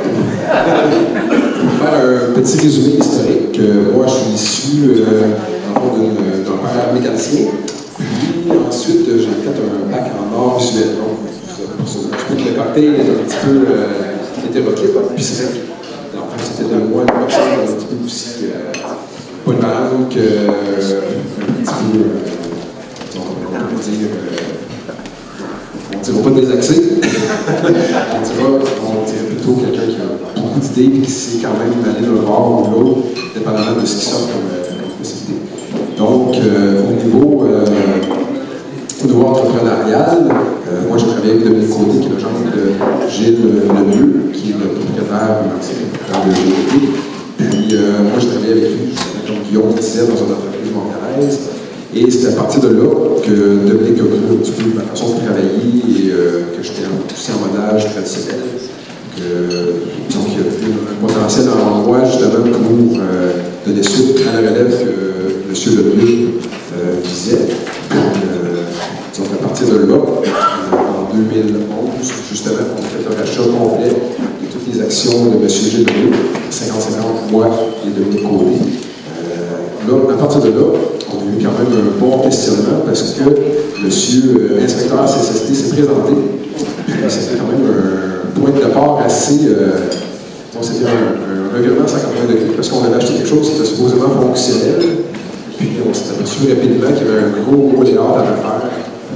Pour faire un petit résumé historique, moi, je suis issu d'un père mécanicien. Puis ensuite, j'ai fait un bac en art visuel. Donc, le cocktail est un petit peu hétéroclite. Puis c'est vrai que c'était de moi une personne un petit peu aussi pas une langue, un petit peu, on ne dira pas désaxé. on dirait plutôt quelqu'un qui a beaucoup d'idées et qui sait quand même aller d'un bord ou de l'autre, dépendamment de ce qui sort comme possibilité. Donc, au niveau entrepreneurial, moi j'ai travaillé avec Dominique Côté, qui est le gendre de Gilles Lemieux, qui est le propriétaire de GDP. Puis moi j'ai travaillé avec lui, comme Guillaume disait, dans une entreprise montréalaise. Et c'est à partir de là que Dominique a vu un petit peu ma façon de travailler et que j'étais aussi en modage traditionnel. Donc il y a un potentiel en moi justement pour donner suite à la relève que M. Lemieux disait. Donc à partir de là, en 2011, justement, on a fait un rachat complet de toutes les actions de M. Gilles Lemieux, 50-50 moi et Dominique Côté. Là, à partir de là, on a eu quand même un bon questionnement parce que M. l'inspecteur CSST s'est présenté. C'était quand même un point de départ assez. C'était un revirement à 180 degrés parce qu'on avait acheté quelque chose qui était supposément fonctionnel. Puis on s'est aperçu rapidement qu'il y avait un gros layout à refaire,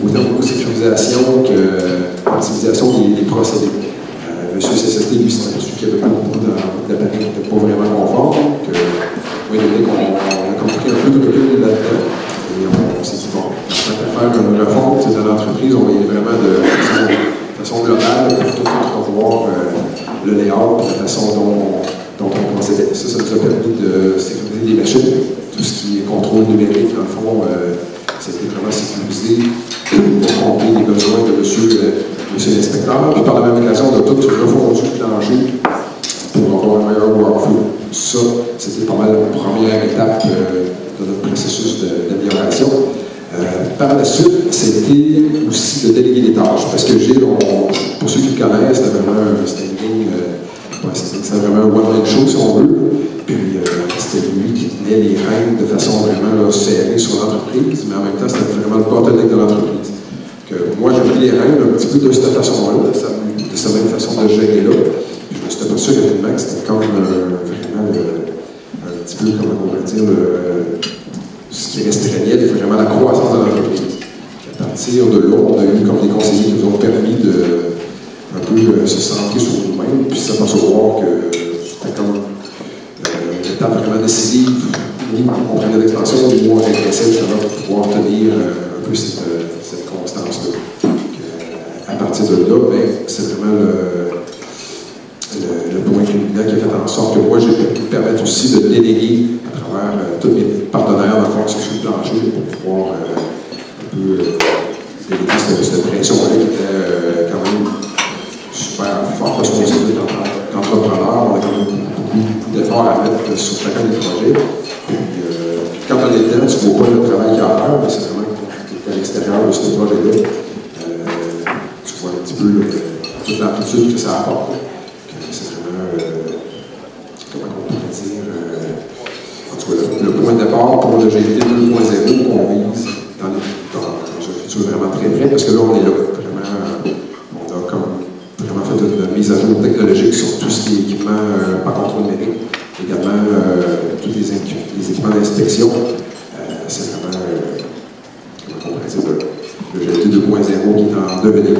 autant pour sécurisation qu'optimisation des procédés. M. CSST, lui, s'est aperçu qu'il y avait beaucoup d'appareils qui n'étaient pas vraiment conformes. Oui, on a compris un peu de recul là-dedans. Et on s'est dit, bon, on va faire une refonte de l'entreprise, on va y aller vraiment de façon globale pour tout revoir le layout, la façon dont on procédait. Ça nous a permis de sécuriser les machines, tout ce qui est contrôle numérique, dans le fond, c'était vraiment sécurisé pour combler les besoins de monsieur l'inspecteur. Puis par la même occasion, on a tout refondu le plancher pour avoir un meilleur workflow. Ça, c'était pas mal la première étape de notre processus d'amélioration. Par la suite, c'était aussi de déléguer les tâches, parce que Gilles, pour ceux qui le connaissent, c'était vraiment un one-man show, si on veut. Puis c'était lui qui tenait les rênes de façon vraiment serrée sur l'entreprise, mais en même temps, c'était vraiment le bottleneck de l'entreprise. Moi, j'ai pris les rênes un petit peu de cette façon-là, de sa même façon de gérer là. Je me suis aperçu rapidement que c'était comme vraiment un petit peu, comment on va dire, ce qui restreignait vraiment la croissance de l'entreprise. À partir de là, on a eu comme des conseillers qui nous ont permis de un peu se centrer sur nous-mêmes, puis s'apercevoir que c'était comme une étape vraiment décisive où on prenait l'expansion, où on régressait justement pour pouvoir tenir un peu cette constance-là. À partir de là, c'est vraiment le point culminant qui a fait en sorte que moi, j'ai pu me permettre aussi de déléguer à travers tous mes partenaires dans le fond sur le plancher pour pouvoir un peu déléguer cette pression-là qui était quand même super forte parce qu'on est d'entrepreneurs, on a quand même beaucoup d'efforts à mettre sur chacun des projets. Puis, quand on est dedans, tu ne vois pas le travail qu'il y a à faire, mais c'est vraiment à l'extérieur de ce projet-là. Tu vois un petit peu toute l'amplitude que ça apporte. C'est vraiment, comment on pourrait dire, en tout cas, le point de départ pour le GT 2.0 qu'on vise dans un futur vraiment très près, parce que là, on est là. Vraiment, on a comme vraiment fait une mise à jour technologique sur tout ce qui est équipement par contrôle numérique, également tous les équipements d'inspection. C'est vraiment, comment on pourrait dire, le GT 2.0 qui est en devenir.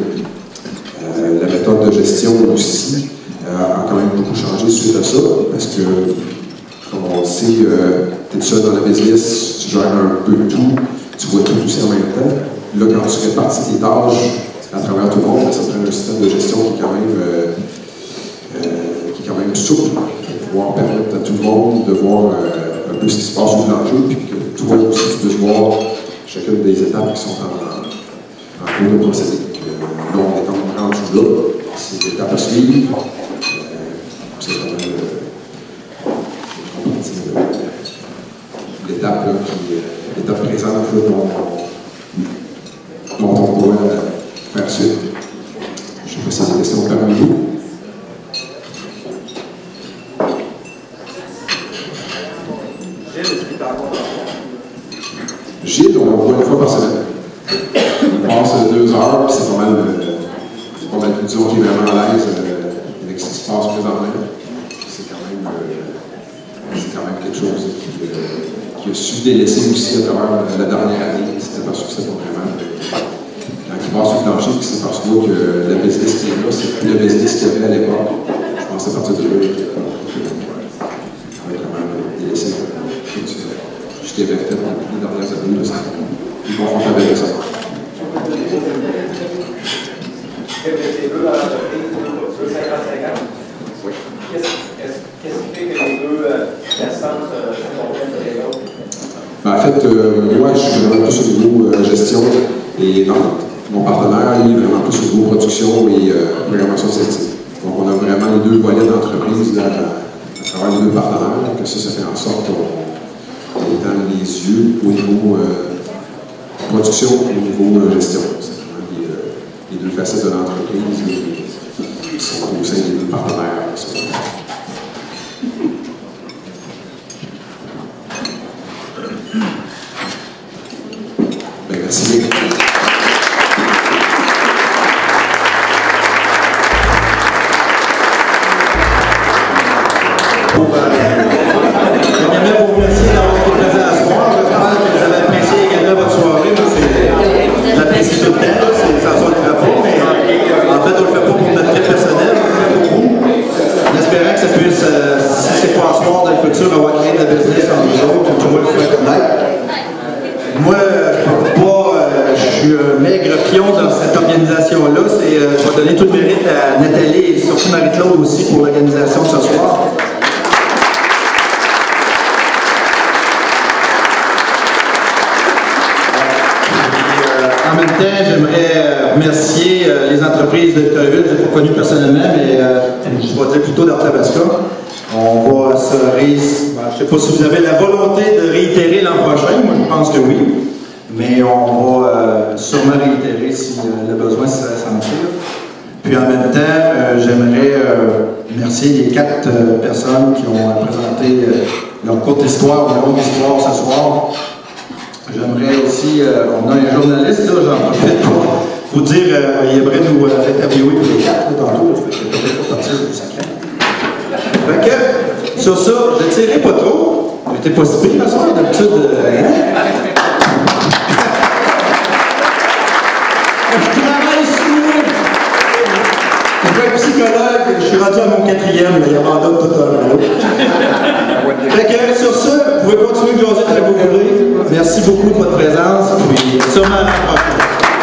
La méthode de gestion aussi a quand même beaucoup changé suite à ça, parce que, comme on le sait, tu es seul dans la business, tu gères un peu tout, tu vois tout aussi en même temps. Là, quand tu répartis tes tâches à travers tout le monde, ça prend un système de gestion qui est quand même souple pour pouvoir permettre à tout le monde de voir un peu ce qui se passe au plancher, puis que toi aussi tu puisses voir chacune des étapes qui sont en cours de procédé. Là, on est en rendu là, c'est l'étape à suivre. C'est vraiment l'étape présente dont on pourra faire suite. Je ne sais pas si y a des questions parmi vous. pense qu'il est vraiment à l'aise avec ce qui se passe présentement. C'est quand même quelque chose qui a su délaisser aussi à travers la dernière année. C'était parce que c'était pas vraiment. Quand il passe sur le plancher, il s'aperçoit que le business qui est là, c'est plus le business qu'il y avait à l'époque. Je pense à partir de là, il a vraiment délaissé. Je t'ai fait dans les dernières années, il est confortable avec ça. Les deux dans l'entreprise, 50-50. Oui. Qu'est-ce qui fait que les deux personnes se comprennent de l'autre? En fait, moi, je suis vraiment plus au niveau gestion et vente. Mon partenaire, lui, est vraiment plus au niveau production et programmation synthétique. Donc, on a vraiment les deux volets d'entreprise à travers les deux partenaires, que ça fait en sorte qu'on est dans les yeux au niveau production et au niveau gestion. C'est vraiment les deux facettes de l'entreprise qui sont au sein des deux partenaires. Ben, merci. Premièrement, pour vous remercier d'avoir été présent à ce soir. J'espère que vous avez apprécié également votre soirée. Moi, j'apprécie tout le temps, c'est une façon de faire pas, mais en fait, on le fait pas pour notre trait personnel, on le fait pour vous. En espérant que ça puisse, si c'est pas à soir dans le futur, avoir créé de la business en nous autres, comme moi le faire connaître. Moi, je suis un maigre pion dans cette organisation-là. Je vais donner tout le mérite à Nathalie et surtout Marie-Claude aussi pour l'organisation de ce soir. En même temps, j'aimerais remercier les entreprises de Victoriaville. Je ne les ai pas connues personnellement, mais je vais dire plutôt d'Arthabasca. On va se je ne sais pas si vous avez la volonté de réitérer l'an prochain. Moi, je pense que oui. Mais on va sûrement réitérer si le besoin s'en tire. Puis en même temps, j'aimerais remercier les 4 personnes qui ont présenté leur courte histoire, leur longue histoire ce soir. J'aimerais aussi, on a un journaliste, là, j'en profite pour vous dire, il aimerait nous interviewer tous les 4 tantôt, je vais peut-être pas partir du sacré. Fait que, sur ça, je ne tirerai pas trop. J'étais pas si pire, la soirée, d'habitude. Je travaille sur. Je suis un psychologue, je suis rendu à mon 4e, il abandonne tout à l'heure. Fait que, sur ça, vous pouvez continuer de jaser très beau. Merci beaucoup de votre présence, puis sûrement à la prochaine.